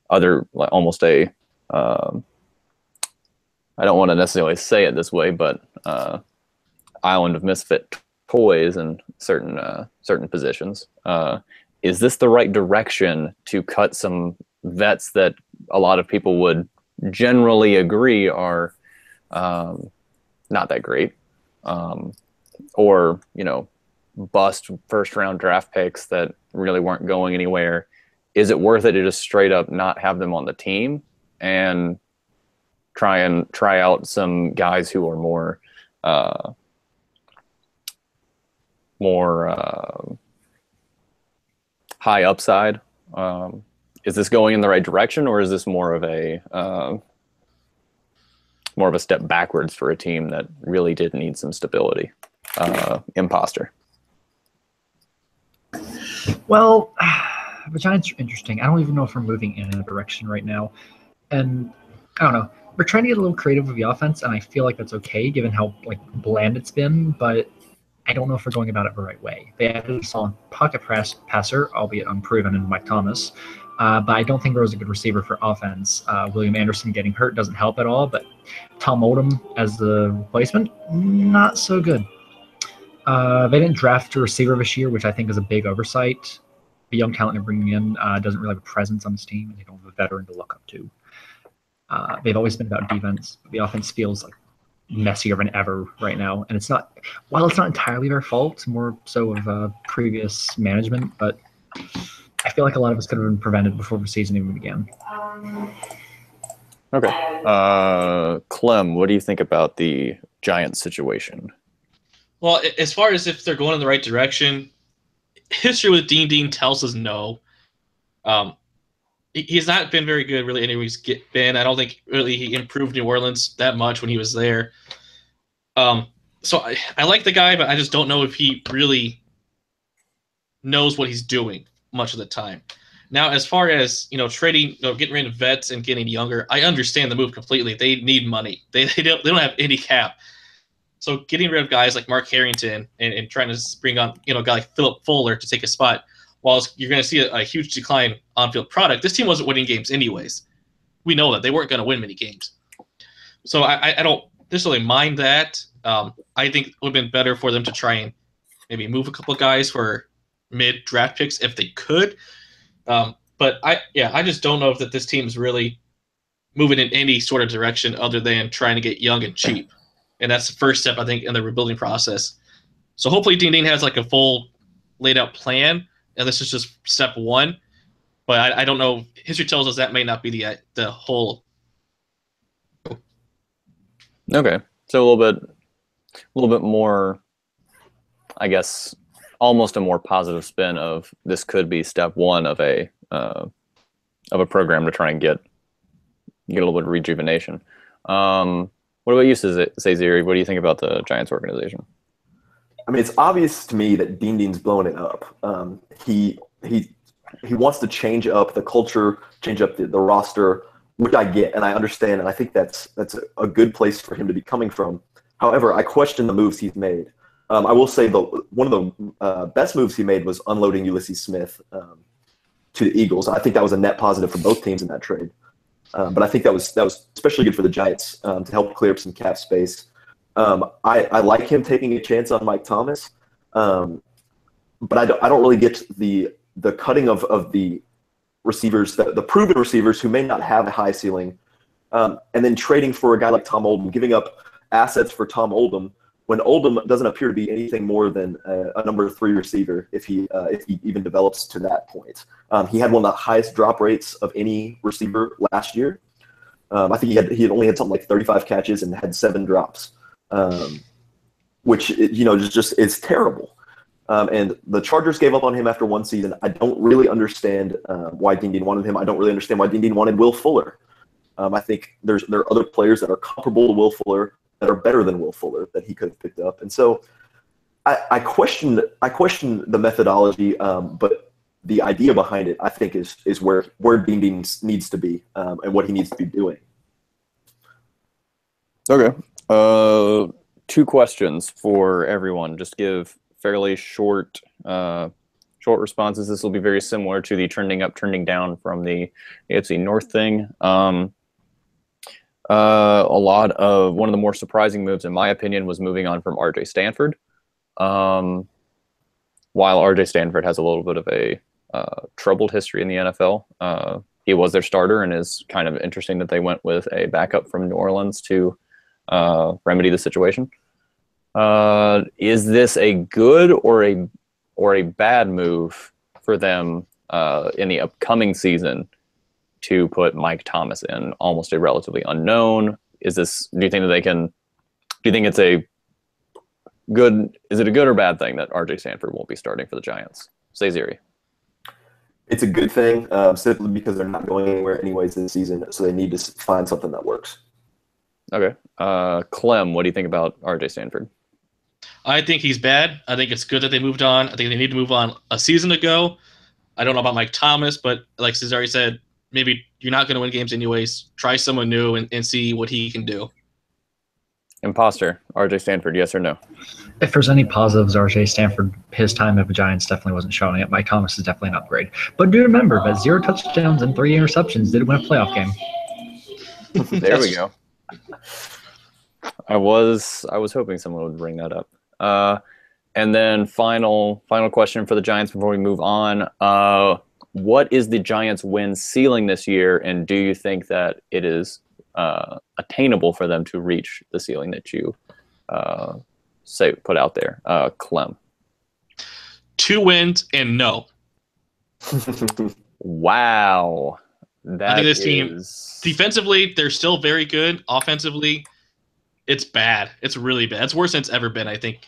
Speaker 3: other, like almost I don't want to necessarily say it this way, but island of misfit toys in certain positions. Is this the right direction to cut some vets that a lot of people would generally agree are not that great, or bust first round draft picks that really weren't going anywhere? Is it worth it to just straight up not have them on the team and try out some guys who are more high upside? Is this going in the right direction, or is this more of a step backwards for a team that really did need some stability? Imposter.
Speaker 4: Well, the Giants are interesting. I don't even know if we're moving in a direction right now. And I don't know. We're trying to get a little creative with the offense, and I feel like that's okay given how bland it's been, but I don't know if we're going about it the right way. They added a solid pocket passer, albeit unproven, in Mike Thomas. But I don't think there was a good receiver for offense. William Anderson getting hurt doesn't help at all, but Tom Oldham as the replacement, not so good. They didn't draft a receiver this year, which I think is a big oversight. The young talent they're bringing in doesn't really have a presence on this team, and they don't have a veteran to look up to. They've always been about defense. The offense feels like messier than ever right now. And it's not, while it's not entirely their fault, more so of previous management, but I feel like a lot of this could have been prevented before the season even began.
Speaker 3: Okay. Clem, what do you think about the Giants situation?
Speaker 1: Well, as far as if they're going in the right direction, history with Dean tells us no. He's not been very good, really, anywhere he's been. I don't think really he improved New Orleans that much when he was there. So I like the guy, but I just don't know if he really knows what he's doing much of the time. Now, as far as trading, getting rid of vets and getting younger, I understand the move completely. They need money. They don't have any cap. So getting rid of guys like Mark Harrington and trying to bring on a guy like Philip Fuller to take a spot, while you're going to see a huge decline on-field product, this team wasn't winning games anyways. We know that. They weren't going to win many games. So I don't necessarily mind that. I think it would have been better for them to try and maybe move a couple of guys for mid-draft picks if they could. But I just don't know if that this team is really moving in any sort of direction other than trying to get young and cheap. And that's the first step, I think, in the rebuilding process. So hopefully Dean has like a full laid out plan, and this is just step one. But I don't know. History tells us that may not be the whole.
Speaker 3: Okay, so a little bit more, I guess, almost a more positive spin of this could be step one of a program to try and get a little bit of rejuvenation. What about you, Ziri? What do you think about the Giants organization?
Speaker 2: I mean, it's obvious to me that Dean's blowing it up. He wants to change up the culture, change up the roster, which I get and I understand, and I think that's a good place for him to be coming from. However, I question the moves he's made. I will say one of the best moves he made was unloading Ulysses Smith to the Eagles. I think that was a net positive for both teams in that trade. But I think that was especially good for the Giants to help clear up some cap space. I like him taking a chance on Mike Thomas, but I don't really get the cutting of the receivers, the proven receivers who may not have a high ceiling, and then trading for a guy like Tom Oldham, giving up assets for Tom Oldham when Oldham doesn't appear to be anything more than a number 3 receiver if he even develops to that point. He had one of the highest drop rates of any receiver last year. I think he had only had something like 35 catches and had 7 drops, which just is terrible. And the Chargers gave up on him after one season. I don't really understand why Dean wanted him. I don't really understand why Dean wanted Will Fuller. I think there are other players that are comparable to Will Fuller that are better than Will Fuller that he could have picked up. And so I question the methodology, but the idea behind it, I think, is where Dean needs to be and what he needs to be doing.
Speaker 3: Okay. 2 questions for everyone. Just give fairly short responses. This will be very similar to the trending up, trending down from the AFC North thing. One of the more surprising moves, in my opinion, was moving on from RJ Stanford. While RJ Stanford has a little bit of a troubled history in the NFL, he was their starter, and is kind of interesting that they went with a backup from New Orleans to remedy the situation. Is this a good or a bad move for them in the upcoming season to put Mike Thomas in, almost a relatively unknown? Do you think it's a good or bad thing that RJ Stanford won't be starting for the Giants? Say Ziri.
Speaker 2: It's a good thing, simply because they're not going anywhere anyways this season, so they need to find something that works.
Speaker 3: Okay. Clem, what do you think about RJ Stanford?
Speaker 1: I think he's bad. I think it's good that they moved on. I think they need to move on a season ago. I don't know about Mike Thomas, but like Cesare said, maybe you're not going to win games anyways. Try someone new and see what he can do.
Speaker 3: Imposter, RJ Stanford, yes or no?
Speaker 4: If there's any positives, RJ Stanford, his time at the Giants definitely wasn't showing it. Mike Thomas is definitely an upgrade. But do remember that 0 touchdowns and 3 interceptions did win a playoff game.
Speaker 3: There we go. I was hoping someone would bring that up. And then final question for the Giants before we move on. What is the Giants' win ceiling this year, and do you think that it is attainable for them to reach the ceiling that you put out there? Clem.
Speaker 1: 2 wins and no.
Speaker 3: Wow.
Speaker 1: I think this team, defensively, they're still very good. Offensively, it's bad. It's really bad. It's worse than it's ever been, I think.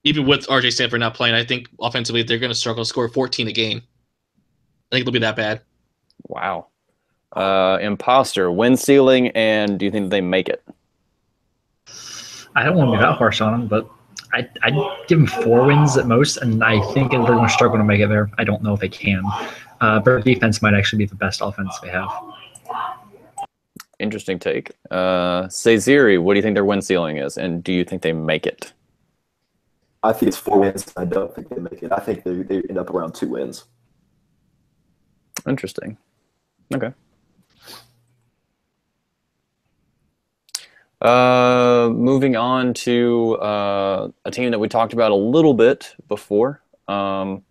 Speaker 1: Even with RJ Stanford not playing, I think offensively they're going to struggle to score 14 a game. I think it'll be that bad.
Speaker 3: Wow. Imposter, win ceiling, and do you think they make it?
Speaker 4: I don't want to be that harsh on them, but I'd give them 4 wins at most, and I think they're going to struggle to make it there. I don't know if they can. Their defense might actually be the best offense they have.
Speaker 3: Interesting take. Ceziri, what do you think their win ceiling is, and do you think they make it?
Speaker 2: I think it's 4 wins. I don't think they make it. I think they end up around 2 wins.
Speaker 3: Interesting. Okay. Moving on to a team that we talked about a little bit before, but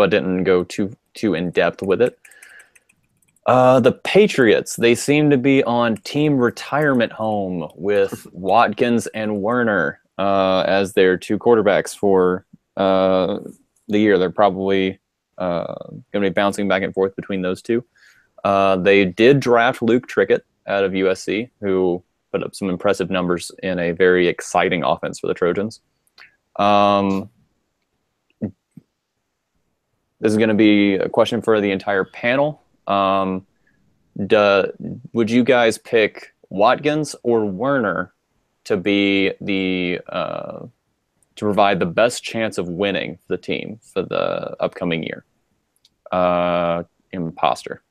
Speaker 3: didn't go too in depth with it. The Patriots, they seem to be on team retirement home with Watkins and Werner as their 2 quarterbacks for the year. They're probably going to be bouncing back and forth between those 2. They did draft Luke Trickett out of USC, who put up some impressive numbers in a very exciting offense for the Trojans. This is going to be a question for the entire panel. Would you guys pick Watkins or Werner to be to provide the best chance of winning the team for the upcoming year? Imposter.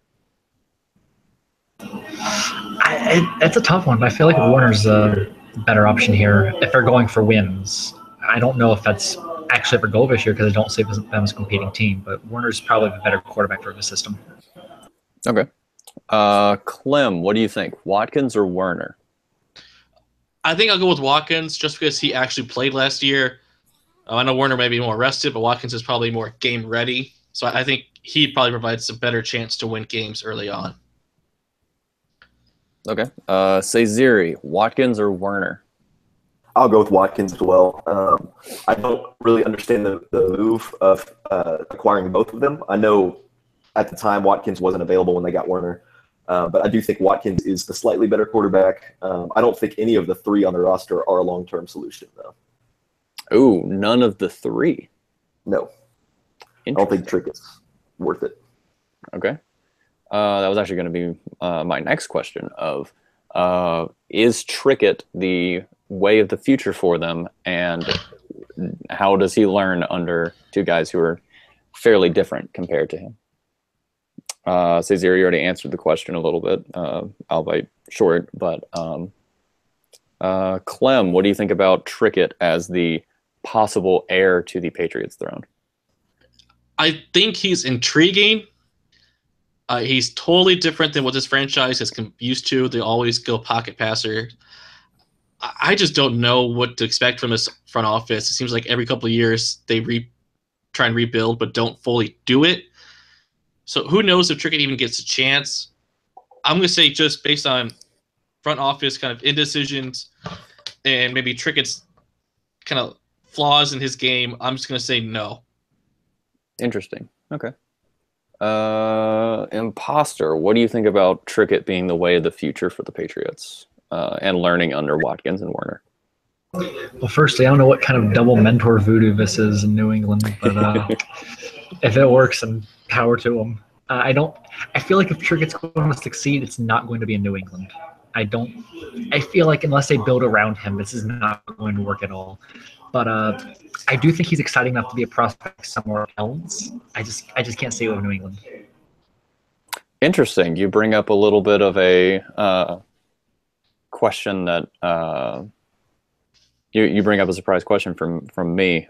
Speaker 4: It's a tough one. I feel like Warner's a better option here if they're going for wins. I don't know if that's actually their goal this year because I don't see them as a competing team, but Warner's probably the better quarterback for the system.
Speaker 3: Okay. Clem, what do you think? Watkins or Werner?
Speaker 1: I think I'll go with Watkins just because he actually played last year. I know Werner may be more rested, but Watkins is probably more game ready. So I think he probably provides a better chance to win games early on.
Speaker 3: Okay. Ceziri, Watkins or Werner?
Speaker 2: I'll go with Watkins as well. I don't really understand the move of acquiring both of them. I know at the time Watkins wasn't available when they got Werner, but I do think Watkins is the slightly better quarterback. I don't think any of the 3 on the roster are a long-term solution, though.
Speaker 3: Ooh, none of the 3?
Speaker 2: No. I don't think Trickett's worth it.
Speaker 3: Okay. That was actually going to be my next question of, is Trickett the way of the future for them, and how does he learn under 2 guys who are fairly different compared to him? Ceziri, you already answered the question a little bit, albeit short, but Clem, what do you think about Trickett as the possible heir to the Patriots throne?
Speaker 1: I think he's intriguing. He's totally different than what this franchise is used to. They always go pocket passer. I just don't know what to expect from this front office. It seems like every couple of years they try and rebuild, but don't fully do it. So who knows if Trickett even gets a chance? I'm going to say just based on front office kind of indecisions and maybe Trickett's kind of flaws in his game, I'm just going to say no.
Speaker 3: Interesting. Okay. Imposter, what do you think about Trickett being the way of the future for the Patriots and learning under Watkins and Werner?
Speaker 4: Well, firstly, I don't know what kind of double mentor voodoo this is in New England, but if it works, then power to them. I feel like if Trickett's going to succeed, it's not going to be in New England. I feel like unless they build around him, this is not going to work at all. But I do think he's exciting enough to be a prospect somewhere else. I just can't see it with New England.
Speaker 3: Interesting. You bring up a little bit of a question that you bring up a surprise question from me.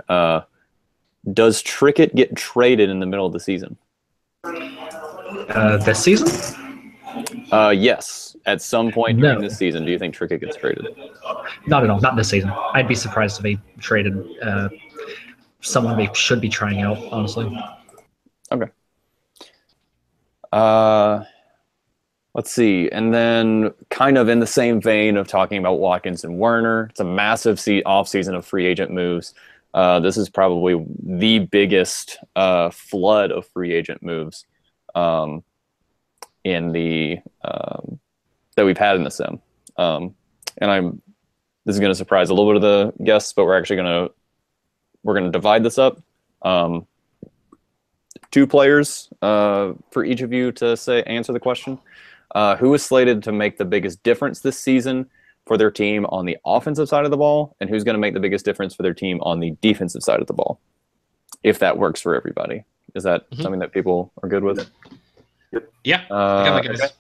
Speaker 3: Does Trickett get traded in the middle of the season?
Speaker 4: This season?
Speaker 3: Yes. At some point during this season, do you think Trickett gets traded?
Speaker 4: Not at all. Not this season. I'd be surprised if they traded someone they should be trying out, honestly.
Speaker 3: Okay. Let's see. And then kind of in the same vein of talking about Watkins and Werner, it's a massive offseason of free agent moves. This is probably the biggest flood of free agent moves in the that we've had in the sim. And this is going to surprise a little bit of the guests, but we're actually going to divide this up. 2 players for each of you to answer the question. Who is slated to make the biggest difference this season for their team on the offensive side of the ball, and who's going to make the biggest difference for their team on the defensive side of the ball, if that works for everybody? Is that something that people are good with?
Speaker 1: Yeah. I got my guys.
Speaker 3: Okay.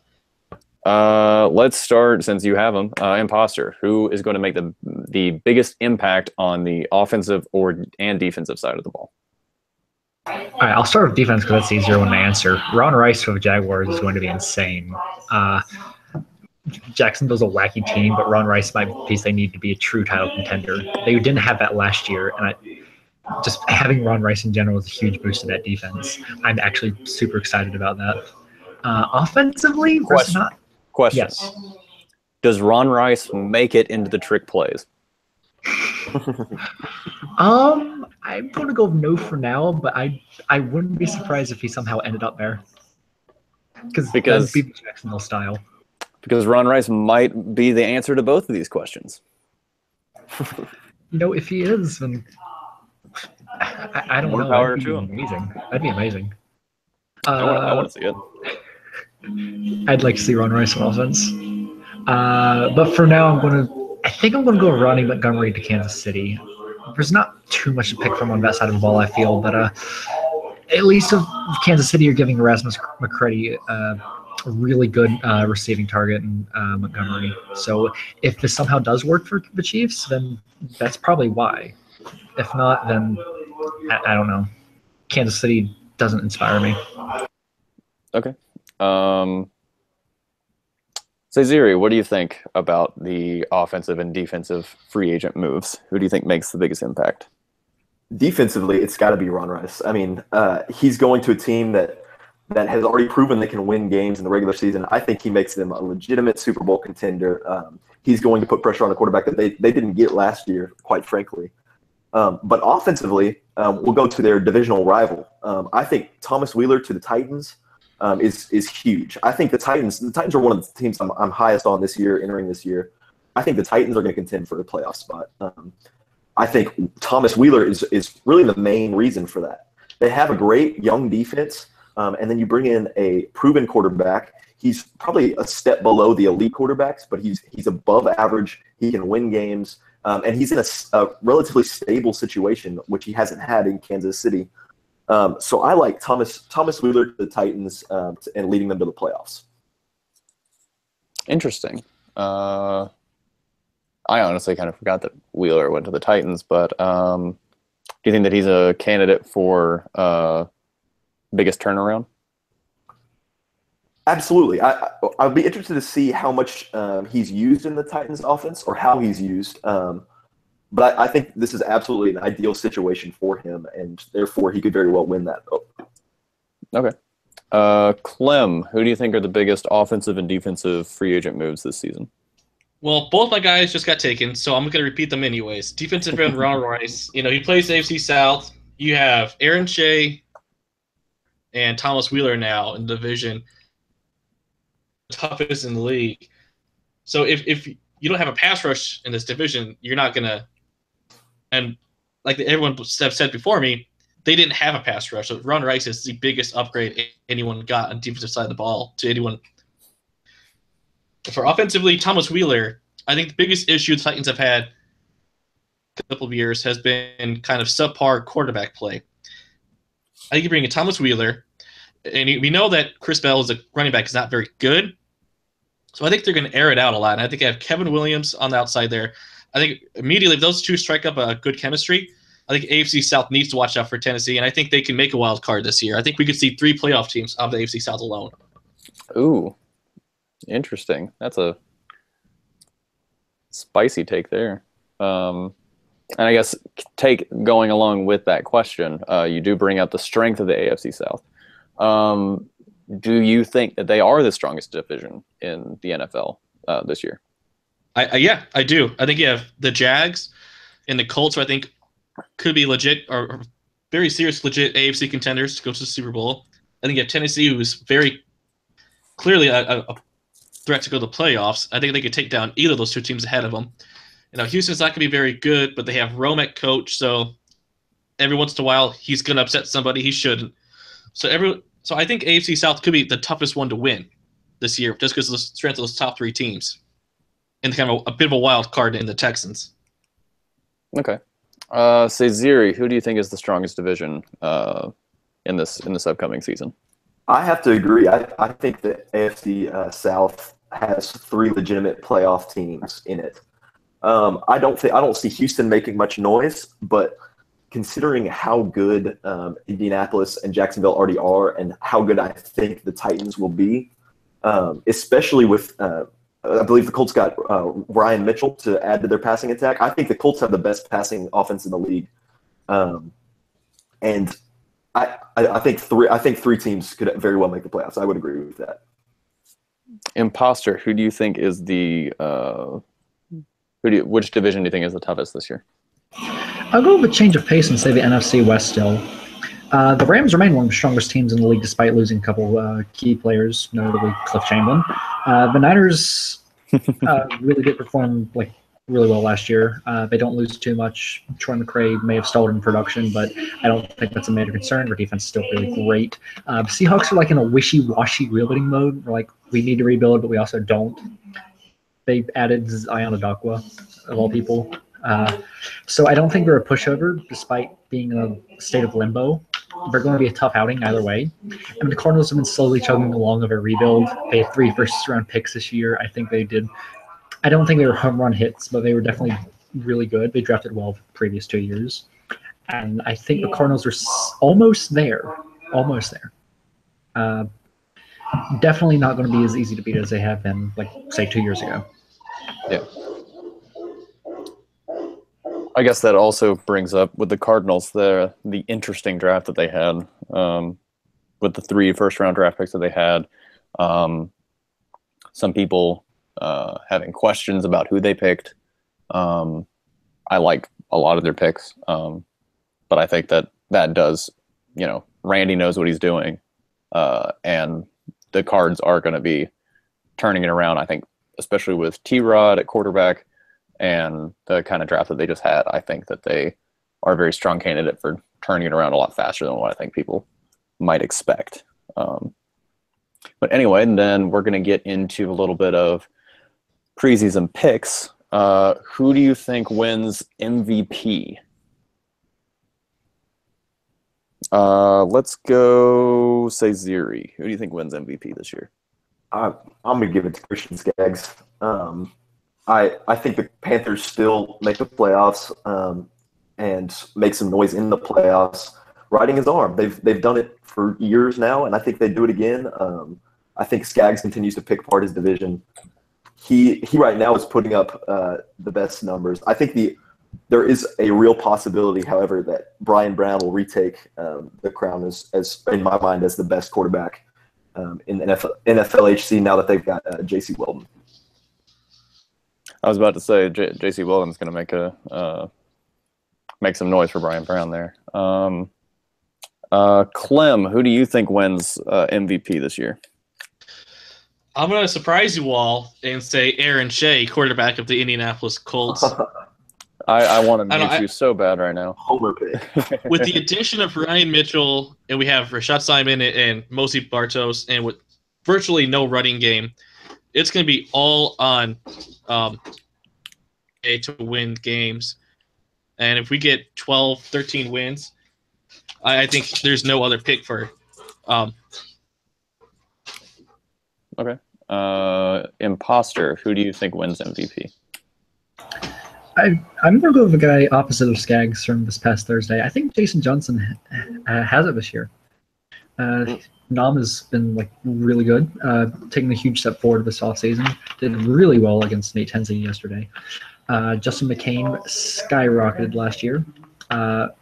Speaker 3: Let's start, since you have them. Imposter, who is going to make the biggest impact on the offensive and defensive side of the ball?
Speaker 4: All right, I'll start with defense because that's the easier one to answer. Ron Rice for the Jaguars is going to be insane. Jacksonville's a wacky team, but Ron Rice might be the piece they need to be a true title contender. They didn't have that last year, and just having Ron Rice in general is a huge boost to that defense. I'm actually super excited about that. Offensively,
Speaker 3: Question.
Speaker 4: Yes.
Speaker 3: Does Ron Rice make it into the trick plays?
Speaker 4: I'm going to go no for now, but I wouldn't be surprised if he somehow ended up there. Because that'd be the Jacksonville style.
Speaker 3: Because Ron Rice might be the answer to both of these questions.
Speaker 4: If he is, then I don't know. That'd be amazing. That'd be amazing.
Speaker 3: I want to see it.
Speaker 4: I'd like to see Ron Rice on offense. But for now, I think I'm going to go Ronnie Montgomery to Kansas City. There's not too much to pick from on that side of the ball, I feel, but at least with Kansas City, you're giving Erasmus McCready a really good receiving target in Montgomery. So if this somehow does work for the Chiefs, then that's probably why. If not, then I don't know. Kansas City doesn't inspire me.
Speaker 3: Okay. Ziri, what do you think about the offensive and defensive free agent moves? Who do you think makes the biggest impact?
Speaker 2: Defensively, it's got to be Ron Rice. I mean, he's going to a team that has already proven they can win games in the regular season. I think he makes them a legitimate Super Bowl contender. He's going to put pressure on a quarterback that they didn't get last year, quite frankly. But offensively, we'll go to their divisional rival. I think Thomas Wheeler to the Titans is huge. I think the Titans are one of the teams I'm highest on this year, entering this year. I think the Titans are going to contend for a playoff spot. I think Thomas Wheeler is really the main reason for that. They have a great young defense, and then you bring in a proven quarterback. He's probably a step below the elite quarterbacks, but he's above average. He can win games, and he's in a relatively stable situation, which he hasn't had in Kansas City. So I like Thomas Wheeler to the Titans and leading them to the playoffs.
Speaker 3: Interesting. I honestly kind of forgot that Wheeler went to the Titans, but do you think that he's a candidate for biggest turnaround?
Speaker 2: Absolutely. I'd be interested to see how much he's used in the Titans offense or how he's used. But I think this is absolutely an ideal situation for him, and therefore he could very well win that.
Speaker 3: Okay. Clem, who do you think are the biggest offensive and defensive free agent moves this season?
Speaker 1: Well, both my guys just got taken, so I'm going to repeat them anyways. Defensive end Ron Rice. He plays AFC South. You have Aaron Shea and Thomas Wheeler now in the division. Toughest in the league. So if you don't have a pass rush in this division, you're not going to – and like everyone said before me, they didn't have a pass rush. So Ron Rice is the biggest upgrade anyone got on the defensive side of the ball to anyone. For offensively, Thomas Wheeler, I think the biggest issue the Titans have had a couple of years has been kind of subpar quarterback play. I think you bring in Thomas Wheeler, and we know that Chris Bell as a running back is not very good. So I think they're going to air it out a lot. And I think I have Kevin Williams on the outside there. I think immediately if those two strike up a good chemistry, I think AFC South needs to watch out for Tennessee, and I think they can make a wild card this year. I think we could see 3 playoff teams out of the AFC South alone.
Speaker 3: Ooh, interesting. That's a spicy take there. And I guess going along with that question, you do bring up the strength of the AFC South. do you think that they are the strongest division in the NFL this year?
Speaker 1: Yeah, I do. I think you have the Jags and the Colts, who I think could be legit or very serious, legit AFC contenders to go to the Super Bowl. I think you have Tennessee, who's very clearly a threat to go to the playoffs. I think they could take down either of those two teams ahead of them. Houston's not going to be very good, but they have Rome at coach, so every once in a while he's going to upset somebody he shouldn't. So I think AFC South could be the toughest one to win this year, just because of the strength of those top three teams, and kind of a bit of a wild card in the Texans.
Speaker 3: Okay. Say Ziri, who do you think is the strongest division in this upcoming season?
Speaker 2: I have to agree. I think that AFC South has three legitimate playoff teams in it. I don't see Houston making much noise, but considering how good Indianapolis and Jacksonville already are, and how good I think the Titans will be, especially with I believe the Colts got Ryan Mitchell to add to their passing attack. I think the Colts have the best passing offense in the league, and I think three teams could very well make the playoffs. I would agree with that.
Speaker 3: Imposter, who do you think is the which division do you think is the toughest this year?
Speaker 4: I'll go with a change of pace and say the NFC West still. The Rams remain one of the strongest teams in the league despite losing a couple key players, notably Cliff Chamberlain. The Niners really did perform really well last year. They don't lose too much. Troy McCray may have stalled in production, but I don't think that's a major concern. Their defense is still really great. Seahawks are in a wishy-washy rebuilding mode. We're we need to rebuild, but we also don't. They added Zion Adakwa, of all people. So I don't think they're a pushover, despite being in a state of limbo. They're going to be a tough outing either way. The Cardinals have been slowly chugging along of a rebuild. They had 3 first-round picks this year. I think they did. I don't think they were home run hits, but they were definitely really good. They drafted well the previous 2 years. And I think the Cardinals are almost there. Almost there. Definitely not going to be as easy to beat as they have been, say, 2 years ago.
Speaker 3: Yeah. I guess that also brings up with the Cardinals the interesting draft that they had with the 3 first-round draft picks that they had. Some people having questions about who they picked. I like a lot of their picks, but I think that does, Randy knows what he's doing, and the Cards are going to be turning it around, I think, especially with T-Rod at quarterback. And the kind of draft that they just had, I think that they are a very strong candidate for turning it around a lot faster than what I think people might expect. But anyway, and then we're going to get into a little bit of preseason picks. Who do you think wins MVP? Let's go say Ziri. Who do you think wins MVP this year?
Speaker 2: I'm going to give it to Christian Skaggs. I think the Panthers still make the playoffs and make some noise in the playoffs, riding his arm. They've done it for years now, and I think they do it again. I think Skaggs continues to pick apart his division. He right now is putting up the best numbers. I think there is a real possibility, however, that Brian Brown will retake the crown as in my mind as the best quarterback in the NFLHC now that they've got J.C. Weldon.
Speaker 3: I was about to say J.C. Weldon's going to make some noise for Brian Brown there. Clem, who do you think wins MVP this year?
Speaker 1: I'm going to surprise you all and say Aaron Shea, quarterback of the Indianapolis Colts.
Speaker 3: I want to mute you so bad right now.
Speaker 2: Homer pick.
Speaker 1: With the addition of Ryan Mitchell, and we have Rashad Simon and Mosey Bartos, and with virtually no running game, it's going to be all on to win games. And if we get 12, 13 wins, I think there's no other pick for.
Speaker 3: Okay. Imposter, who do you think wins MVP?
Speaker 4: I'm going to go with the guy opposite of Skaggs from this past Thursday. I think Jason Johnson has it this year. Nam has been really good, taking a huge step forward this offseason. Did really well against Nate Tenzing yesterday. Justin McCain skyrocketed last year.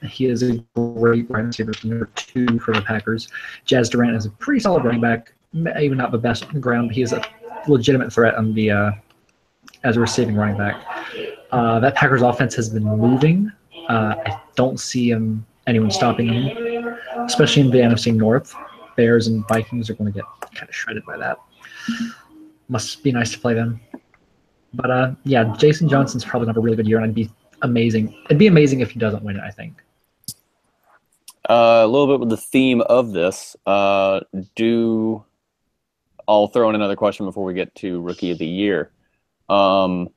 Speaker 4: He is a great wide receiver, number 2 for the Packers. Jazz Durant is a pretty solid running back. maybe not the best on the ground, but he is a legitimate threat on the as a receiving running back. That Packers offense has been moving. I don't see anyone stopping him, especially in the NFC North. Bears and Vikings are going to get kind of shredded by that. Must be nice to play them. But yeah, Jason Johnson's probably going to have a really good year, and it'd be amazing. It'd be amazing if he doesn't win it, I think.
Speaker 3: A little bit with the theme of this. I'll throw in another question before we get to Rookie of the Year. I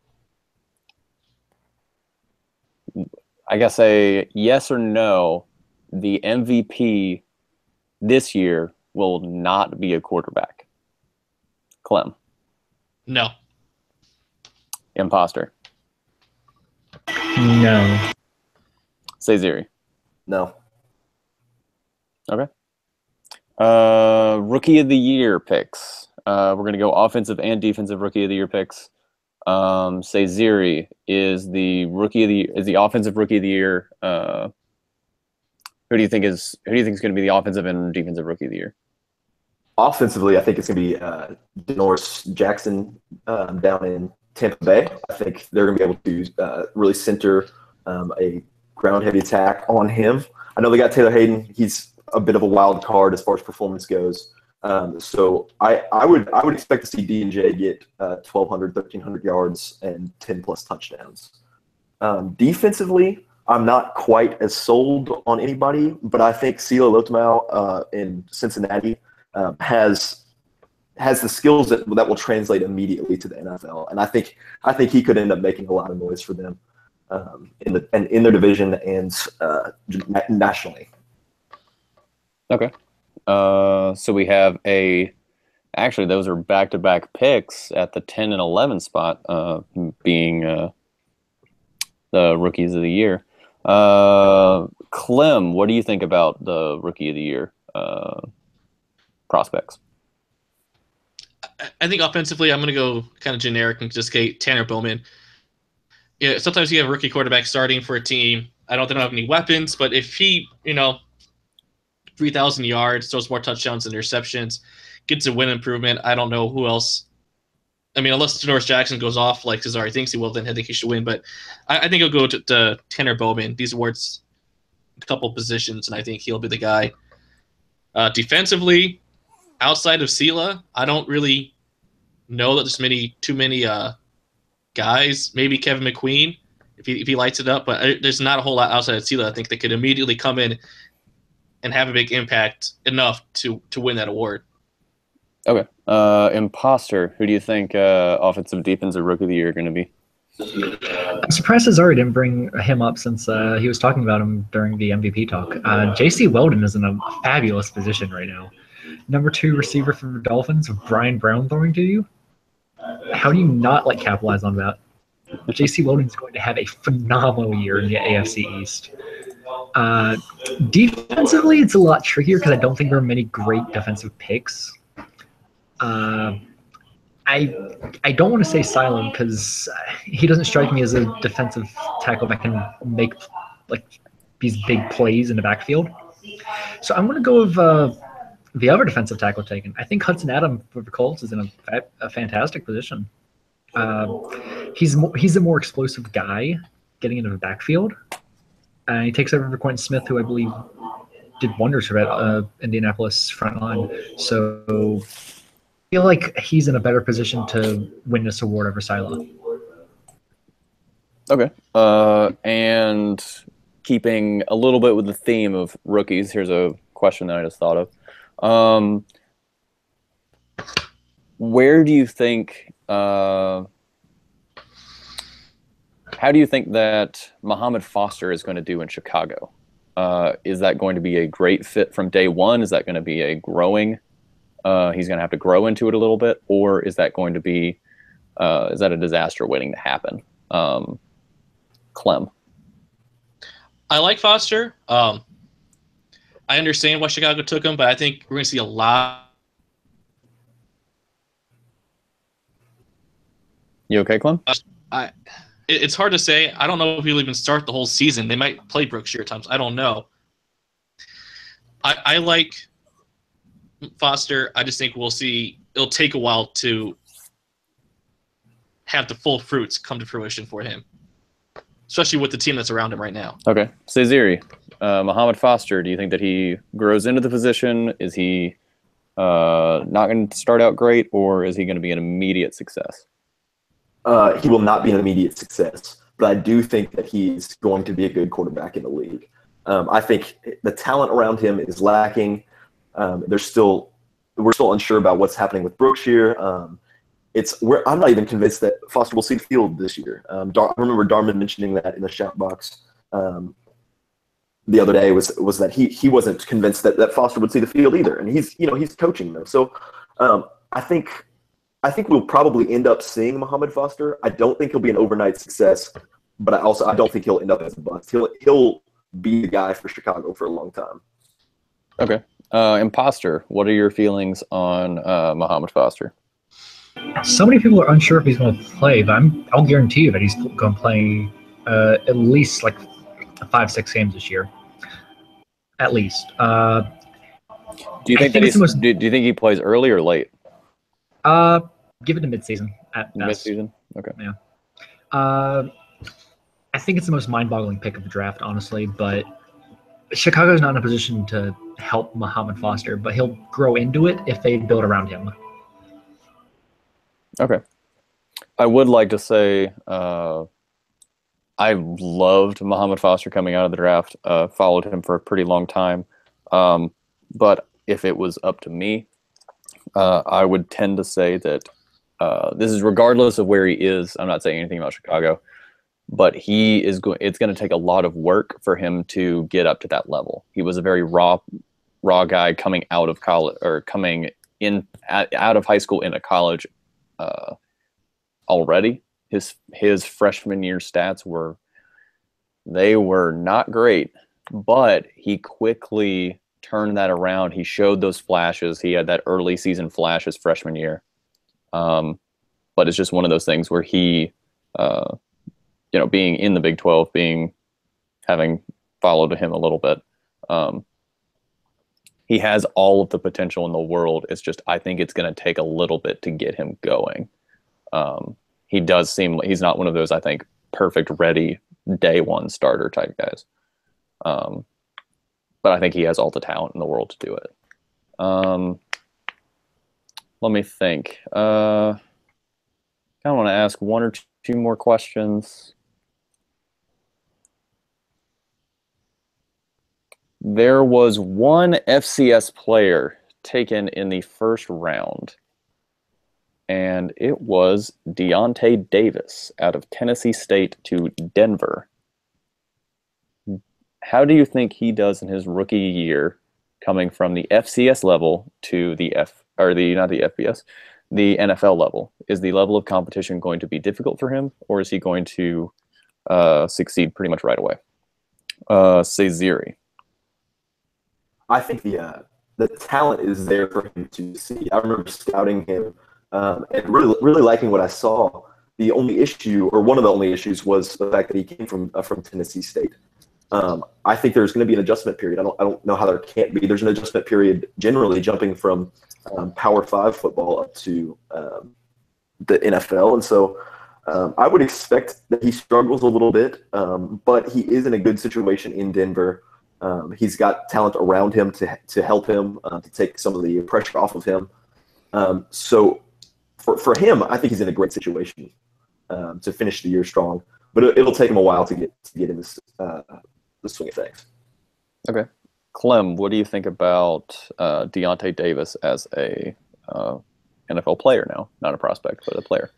Speaker 3: guess a yes or no, the MVP this year will not be a quarterback. Clem.
Speaker 1: No.
Speaker 3: Imposter.
Speaker 4: No.
Speaker 3: Say Ziri.
Speaker 2: No.
Speaker 3: Okay. Rookie of the Year picks. We're going to go offensive and defensive Rookie of the Year picks. Say Ziri is the offensive Rookie of the Year. Who do you think is going to be the offensive and defensive Rookie of the Year?
Speaker 2: Offensively, I think it's going to be Denoris Jackson down in Tampa Bay. I think they're going to be able to really center a ground-heavy attack on him. I know they got Taylor Hayden. He's a bit of a wild card as far as performance goes. So I would expect to see D&J get 1,200, 1,300 yards and 10-plus touchdowns. Defensively, I'm not quite as sold on anybody, but I think Sila Lotomau in Cincinnati has the skills that will translate immediately to the NFL, and I think he could end up making a lot of noise for them in their division and nationally.
Speaker 3: Okay. So we have actually those are back-to-back picks at the 10 and 11 spot, being the Rookies of the Year. Clem, what do you think about the Rookie of the Year prospects?
Speaker 1: I think offensively, I'm going to go kind of generic and just get Tanner Bowman. Yeah, sometimes you have a rookie quarterback starting for a team. They don't have any weapons, but if he, 3,000 yards, throws more touchdowns than interceptions, gets a win improvement, I don't know who else. I mean, unless Denoris Jackson goes off like Cesare thinks he will, then I think he should win. But I think he'll go to Tanner Bowman. These awards, a couple positions, and I think he'll be the guy. Defensively, outside of Sila, I don't really know that there's too many guys. Maybe Kevin McQueen if he lights it up, but there's not a whole lot outside of Sila. I think they could immediately come in and have a big impact enough to win that award.
Speaker 3: Okay. Imposter, who do you think offensive defensive Rookie of the Year are going to be?
Speaker 4: I'm surprised Cesare didn't bring him up since he was talking about him during the MVP talk. J.C. Weldon is in a fabulous position right now. Number 2 receiver for the Dolphins, Brian Brown throwing to you. How do you not capitalize on that? J.C. Weldon is going to have a phenomenal year in the AFC East. Defensively, it's a lot trickier because I don't think there are many great defensive picks. I don't want to say Silent because he doesn't strike me as a defensive tackle that can make these big plays in the backfield. So I'm going to go with the other defensive tackle taken. I think Hudson Adam for the Colts is in a fantastic position. He's a more explosive guy getting into the backfield. He takes over for Quentin Smith, who I believe did wonders for that Indianapolis front line. So I feel like he's in a better position to win this award over Sila.
Speaker 3: Okay. And keeping a little bit with the theme of rookies, here's a question that I just thought of. Where do you think how do you think that Muhammad Foster is going to do in Chicago? Is that going to be a great fit from day one? Is that going to be a growing? He's going to have to grow into it a little bit, or is that going to be? Is that a disaster waiting to happen? Clem.
Speaker 1: I like Foster. I understand why Chicago took him, but I think we're going to see a lot.
Speaker 3: You okay, Clem?
Speaker 1: It's hard to say. I don't know if he'll even start the whole season. They might play Brookshire at times. I don't know. I like Foster, I just think we'll see. It'll take a while to have the full fruits come to fruition for him, especially with the team that's around him right now.
Speaker 3: Okay. Cezeri, Muhammad Foster, do you think that he grows into the position? Is he not going to start out great, or is he going to be an immediate success?
Speaker 2: He will not be an immediate success, but I do think that he's going to be a good quarterback in the league. I think the talent around him is lacking. We're still unsure about what's happening with Brookshire. I'm not even convinced that Foster will see the field this year. I remember Darman mentioning that in the shout box the other day was that he wasn't convinced that Foster would see the field either, and he's coaching them. So I think we'll probably end up seeing Muhammad Foster. I don't think he'll be an overnight success, but I don't think he'll end up as a bust. He'll be the guy for Chicago for a long time.
Speaker 3: Okay. Imposter, what are your feelings on Muhammad Foster?
Speaker 4: So many people are unsure if he's going to play, but I'll guarantee you that he's going to play at least like 5-6 games this year, at least.
Speaker 3: Do you think do you think he plays early or late?
Speaker 4: Give it to midseason at best.
Speaker 3: Midseason, okay.
Speaker 4: Yeah. I think it's the most mind-boggling pick of the draft, honestly, but Chicago's not in a position to help Muhammad Foster, but he'll grow into it if they build around him.
Speaker 3: Okay. I would like to say I loved Muhammad Foster coming out of the draft, followed him for a pretty long time. But if it was up to me, I would tend to say that this is regardless of where he is. I'm not saying anything about Chicago, but it's going to take a lot of work for him to get up to that level. He was a very raw guy coming out of college, or coming in out of high school into college already. His freshman year stats were not great, but he quickly turned that around. He showed those flashes. He had that early season flash his freshman year. But it's just one of those things where he, being in the Big 12, having followed him a little bit, he has all of the potential in the world. It's just, I think it's going to take a little bit to get him going. He does seem like he's not one of those, I think, perfect ready day one starter type guys. But I think he has all the talent in the world to do it. Let me think. I kind of want to ask one or two more questions. There was one FCS player taken in the first round, and it was Deontay Davis out of Tennessee State to Denver. How do you think he does in his rookie year, coming from the FCS level to the NFL level? Is the level of competition going to be difficult for him, or is he going to succeed pretty much right away? Cezeri.
Speaker 2: I think the talent is there for him to see. I remember scouting him and really liking what I saw. The only issue, or one of the only issues, was the fact that he came from Tennessee State. I think there's going to be an adjustment period. I don't know how there can't be. There's an adjustment period generally jumping from Power 5 football up to the NFL. And so I would expect that he struggles a little bit, but he is in a good situation in Denver. He's got talent around him to help him, to take some of the pressure off of him. So for him, I think he's in a great situation to finish the year strong. But it'll take him a while to get in this the swing of things.
Speaker 3: Okay. Clem, what do you think about Deontay Davis as a NFL player now? Not a prospect, but a player.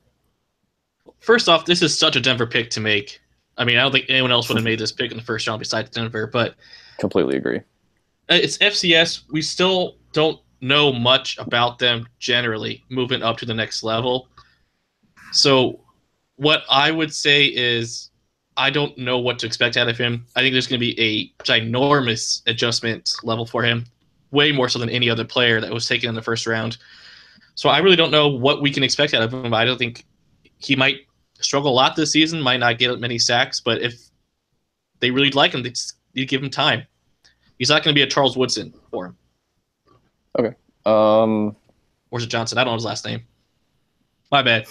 Speaker 1: First off, this is such a Denver pick to make. I mean, I don't think anyone else would have made this pick in the first round besides Denver, but
Speaker 3: completely agree.
Speaker 1: It's FCS. We still don't know much about them generally moving up to the next level. So what I would say is I don't know what to expect out of him. I think there's going to be a ginormous adjustment level for him, way more so than any other player that was taken in the first round. So I really don't know what we can expect out of him. I don't think he might struggle a lot this season, might not get many sacks, but if they really like him, they just need to give him time. He's not going to be a Charles Woodson for him.
Speaker 3: Okay. Um,
Speaker 1: Or is it Johnson? I don't know his last name. My bad.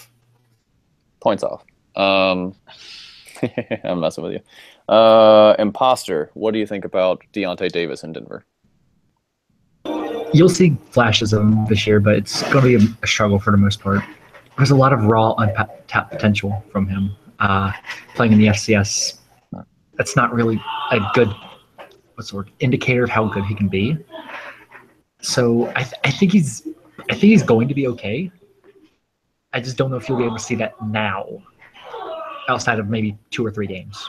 Speaker 3: Points off. I'm messing with you. Imposter. What do you think about Deontay Davis in Denver?
Speaker 4: You'll see flashes of him this year, but it's going to be a struggle for the most part. There's a lot of raw, untapped potential from him. Playing in the FCS, that's not really a good indicator of how good he can be. So I think he's going to be okay. I just don't know if you'll be able to see that now, outside of maybe 2 or 3 games.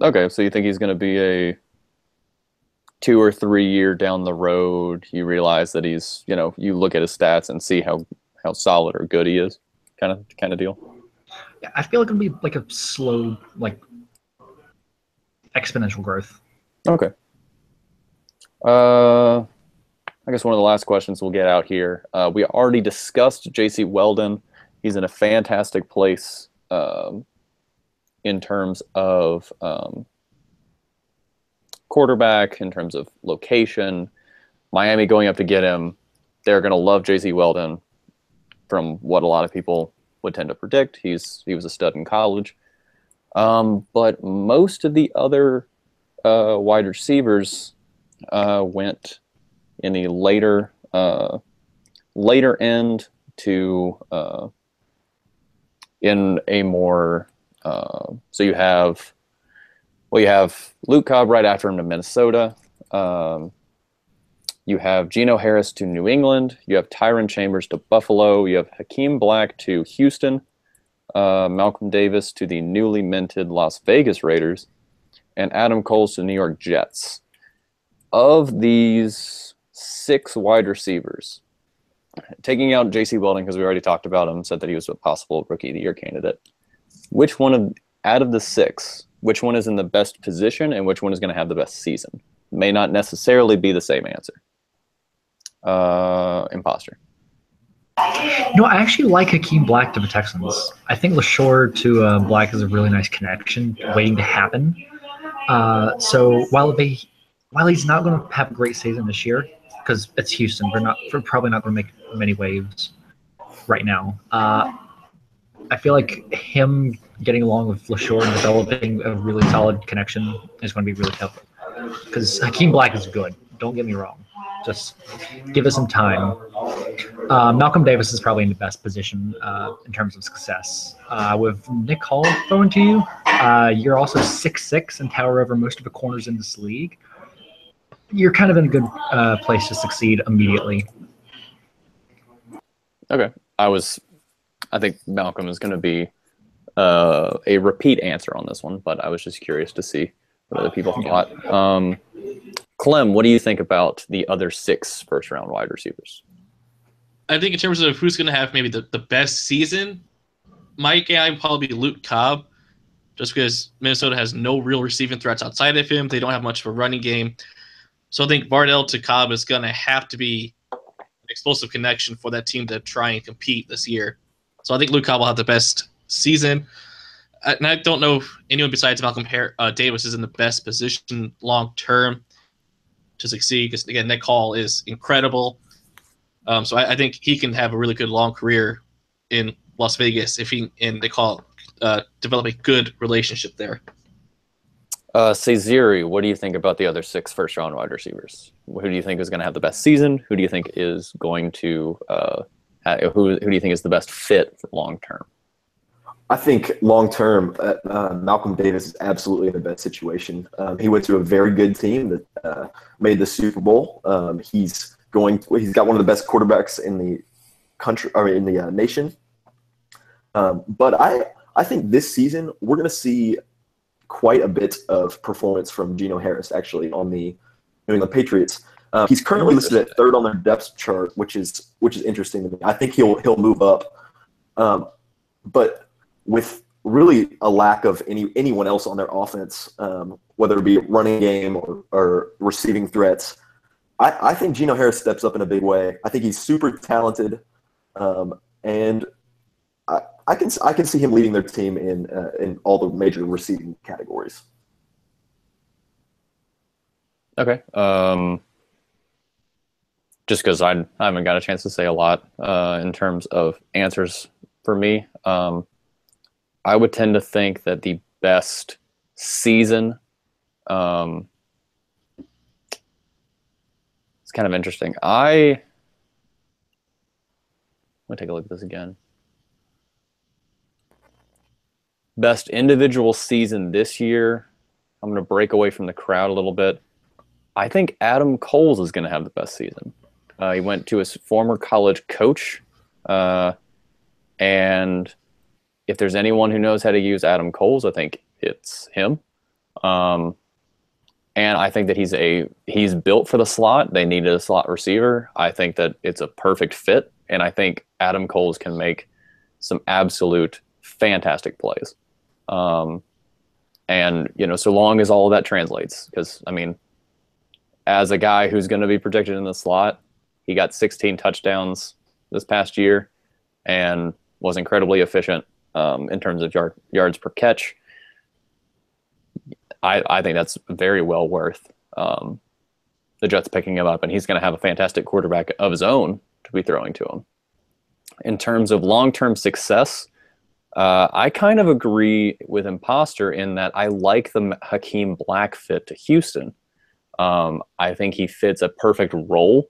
Speaker 3: Okay, so you think he's going to be a 2 or 3 year down the road? You realize that he's, you look at his stats and see how solid or good he is, kind of deal.
Speaker 4: Yeah, I feel like it'll be like a slow, like exponential growth.
Speaker 3: Okay. I guess one of the last questions we'll get out here. We already discussed J.C. Weldon. He's in a fantastic place in terms of quarterback, in terms of location. Miami going up to get him. They're going to love J.C. Weldon from what a lot of people would tend to predict. He was a stud in college. But most of the other wide receivers went in the later end to in a more so you have Luke Cobb right after him to Minnesota. You have Geno Harris to New England. You have Tyron Chambers to Buffalo. You have Hakeem Black to Houston. Malcolm Davis to the newly minted Las Vegas Raiders, and Adam Coles to the New York Jets. Of these 6 wide receivers, taking out J.C. Weldon because we already talked about him, said that he was a possible Rookie of the Year candidate. Out of the 6, which one is in the best position and which one is going to have the best season? May not necessarily be the same answer. Imposter.
Speaker 4: No, I actually like Hakeem Black to the Texans. I think LaShore to Black is a really nice connection waiting to happen. So while he's not going to have a great season this year, because it's Houston, we're probably not going to make many waves right now. I feel like him getting along with LaShore and developing a really solid connection is going to be really tough. Because Hakeem Black is good. Don't get me wrong. Just give us some time. Malcolm Davis is probably in the best position in terms of success. With Nick Hall throwing to you, you're also 6'6" and tower over most of the corners in this league. You're kind of in a good place to succeed immediately.
Speaker 3: Okay. I think Malcolm is going to be a repeat answer on this one, but I was just curious to see what other people thought. Clem, what do you think about the other 6 first-round wide receivers?
Speaker 1: I think in terms of who's going to have maybe the best season, my guy would probably be Luke Cobb, just because Minnesota has no real receiving threats outside of him. They don't have much of a running game. So I think Bardell to Cobb is going to have to be an explosive connection for that team to try and compete this year. So I think Luke Cobb will have the best season. And I don't know if anyone besides Malcolm Davis is in the best position long-term to succeed, because, again, Nick Hall is incredible. So I think he can have a really good long career in Las Vegas if he and Nick Hall develop a good relationship there.
Speaker 3: Cezeri, what do you think about the other 6 first-round wide receivers? Who do you think is going to have the best season? Who do you think is going to who do you think is the best fit for long-term?
Speaker 2: I think long-term, Malcolm Davis is absolutely in the best situation. He went to a very good team that made the Super Bowl. He's got one of the best quarterbacks in the country, or in the nation. But I think this season we're going to see quite a bit of performance from Geno Harris actually on the New England Patriots. He's currently listed at 3rd on their depth chart, which is interesting to me. I think he'll move up, but with really a lack of anyone else on their offense, whether it be running game or receiving threats, I think Geno Harris steps up in a big way. I think he's super talented, and I can see him leading their team in all the major receiving categories.
Speaker 3: Okay. just because I haven't got a chance to say a lot in terms of answers for me. I would tend to think that the best season, it's kind of interesting. I'm going to take a look at this again. Best individual season this year, I'm going to break away from the crowd a little bit. I think Adam Coles is going to have the best season. He went to his former college coach, and if there's anyone who knows how to use Adam Coles, I think it's him. And I think that he's built for the slot. They needed a slot receiver. I think that it's a perfect fit, and I think Adam Coles can make some absolute fantastic plays. And, so long as all of that translates, because, as a guy who's going to be protected in the slot, he got 16 touchdowns this past year and was incredibly efficient in terms of yards per catch. I think that's very well worth the Jets picking him up, and he's going to have a fantastic quarterback of his own to be throwing to him. In terms of long-term success, I kind of agree with Imposter in that I like the Hakeem Black fit to Houston. I think he fits a perfect role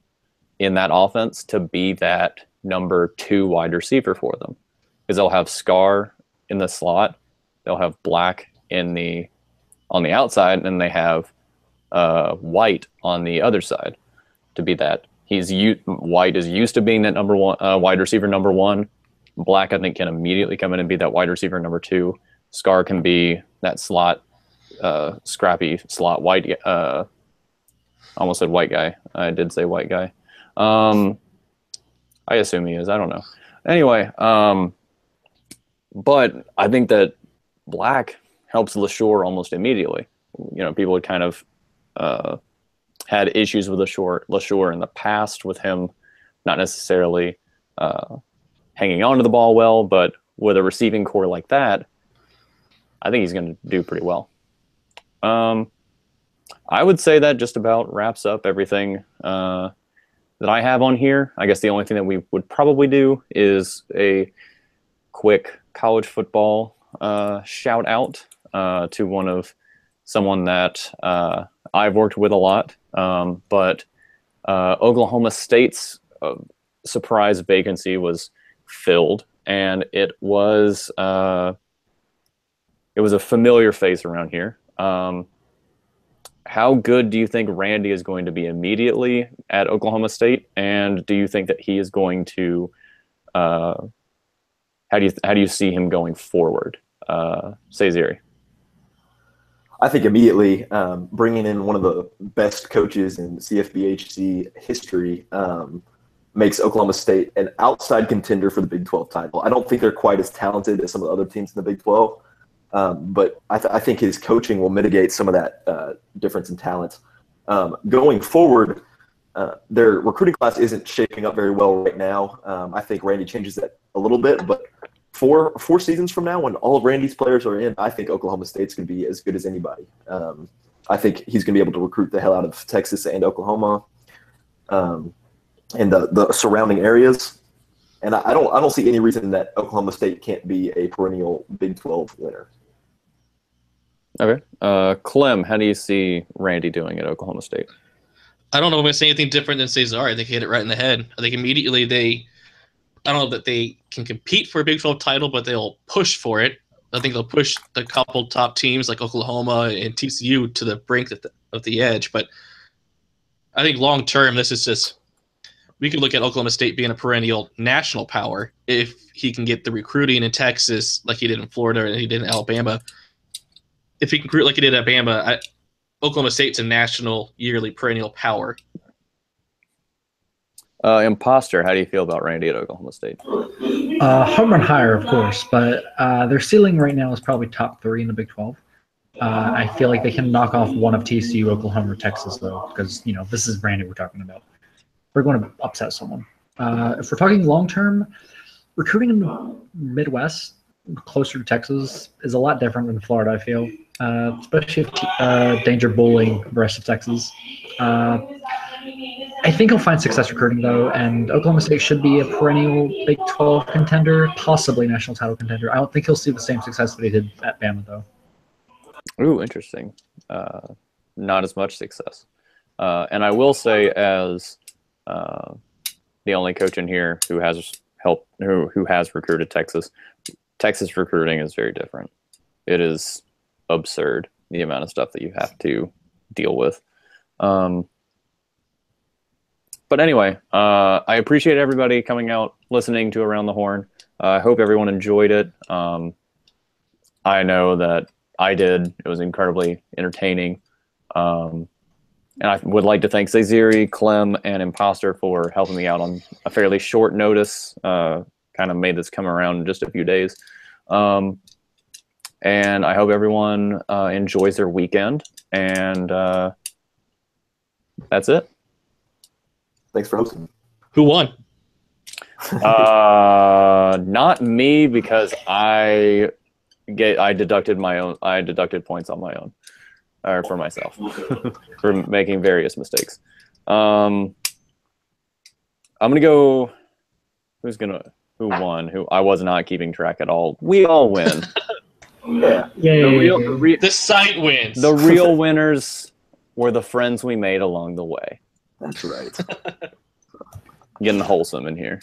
Speaker 3: in that offense to be that number 2 wide receiver for them, because they'll have Scar in the slot, they'll have Black on the outside, and then they have White on the other side to be that. White is used to being that number 1 wide receiver number 1. Black, I think, can immediately come in and be that wide receiver number 2. Scar can be that slot, scrappy slot white. Almost said white guy. I did say white guy. I assume he is. I don't know. Anyway, but I think that Black helps LaSure almost immediately. People had kind of had issues with LaSure in the past with him not necessarily hanging on to the ball well, but with a receiving core like that, I think he's going to do pretty well. I would say that just about wraps up everything that I have on here. I guess the only thing that we would probably do is a quick college football shout out to someone that I've worked with a lot, but Oklahoma State's surprise vacancy was filled, and it was a familiar face around here. How good do you think Randy is going to be immediately at Oklahoma State, and do you think that he is going to how do you see him going forward? Ziri.
Speaker 2: I think immediately bringing in one of the best coaches in CFBHC history makes Oklahoma State an outside contender for the Big 12 title. I don't think they're quite as talented as some of the other teams in the Big 12, but I think his coaching will mitigate some of that difference in talent. Going forward, their recruiting class isn't shaping up very well right now. I think Randy changes that a little bit, but four seasons from now, when all of Randy's players are in, I think Oklahoma State's going to be as good as anybody. I think he's going to be able to recruit the hell out of Texas and Oklahoma. And the surrounding areas, and I don't see any reason that Oklahoma State can't be a perennial Big 12 winner.
Speaker 3: Okay, Clem, how do you see Randy doing at Oklahoma State?
Speaker 1: I don't know if I'm going to say anything different than Cesar. I think he hit it right in the head. I think immediately I don't know that they can compete for a Big 12 title, but they'll push for it. I think they'll push the couple top teams like Oklahoma and TCU to the brink of the edge. But I think long term, this is just. We could look at Oklahoma State being a perennial national power if he can get the recruiting in Texas like he did in Florida and he did in Alabama. If he can recruit like he did at Alabama, Oklahoma State's a national, yearly, perennial power.
Speaker 3: Imposter, how do you feel about Randy at Oklahoma State?
Speaker 4: Home run higher, of course, but their ceiling right now is probably top 3 in the Big 12. I feel like they can knock off one of TCU, Oklahoma, or Texas, though, because, this is Randy we're talking about. We're going to upset someone. If we're talking long-term, recruiting in the Midwest, closer to Texas, is a lot different than Florida, I feel, especially if danger bullying the rest of Texas. I think he'll find success recruiting, though, and Oklahoma State should be a perennial Big 12 contender, possibly national title contender. I don't think he'll see the same success that he did at Bama, though.
Speaker 3: Ooh, interesting. Not as much success. And I will say, as the only coach in here who has who has recruited Texas, Texas recruiting is very different. It is absurd, the amount of stuff that you have to deal with. But anyway, I appreciate everybody coming out, listening to Around the Horn. I hope everyone enjoyed it. I know that I did. It was incredibly entertaining. And I would like to thank Zaziri, Clem, and Imposter for helping me out on a fairly short notice. Kind of made this come around in just a few days. And I hope everyone enjoys their weekend. And that's it.
Speaker 2: Thanks for hosting.
Speaker 1: Who won?
Speaker 3: Not me, because I deducted points on my own, or for myself, for making various mistakes. I'm gonna go. Who won? Who I was not keeping track at all. We all win.
Speaker 2: Yeah.
Speaker 1: The site wins.
Speaker 3: The real winners were the friends we made along the way.
Speaker 2: That's right.
Speaker 3: Getting wholesome in here.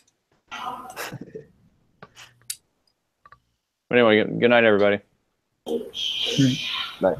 Speaker 3: But anyway, good night, everybody.
Speaker 2: Night.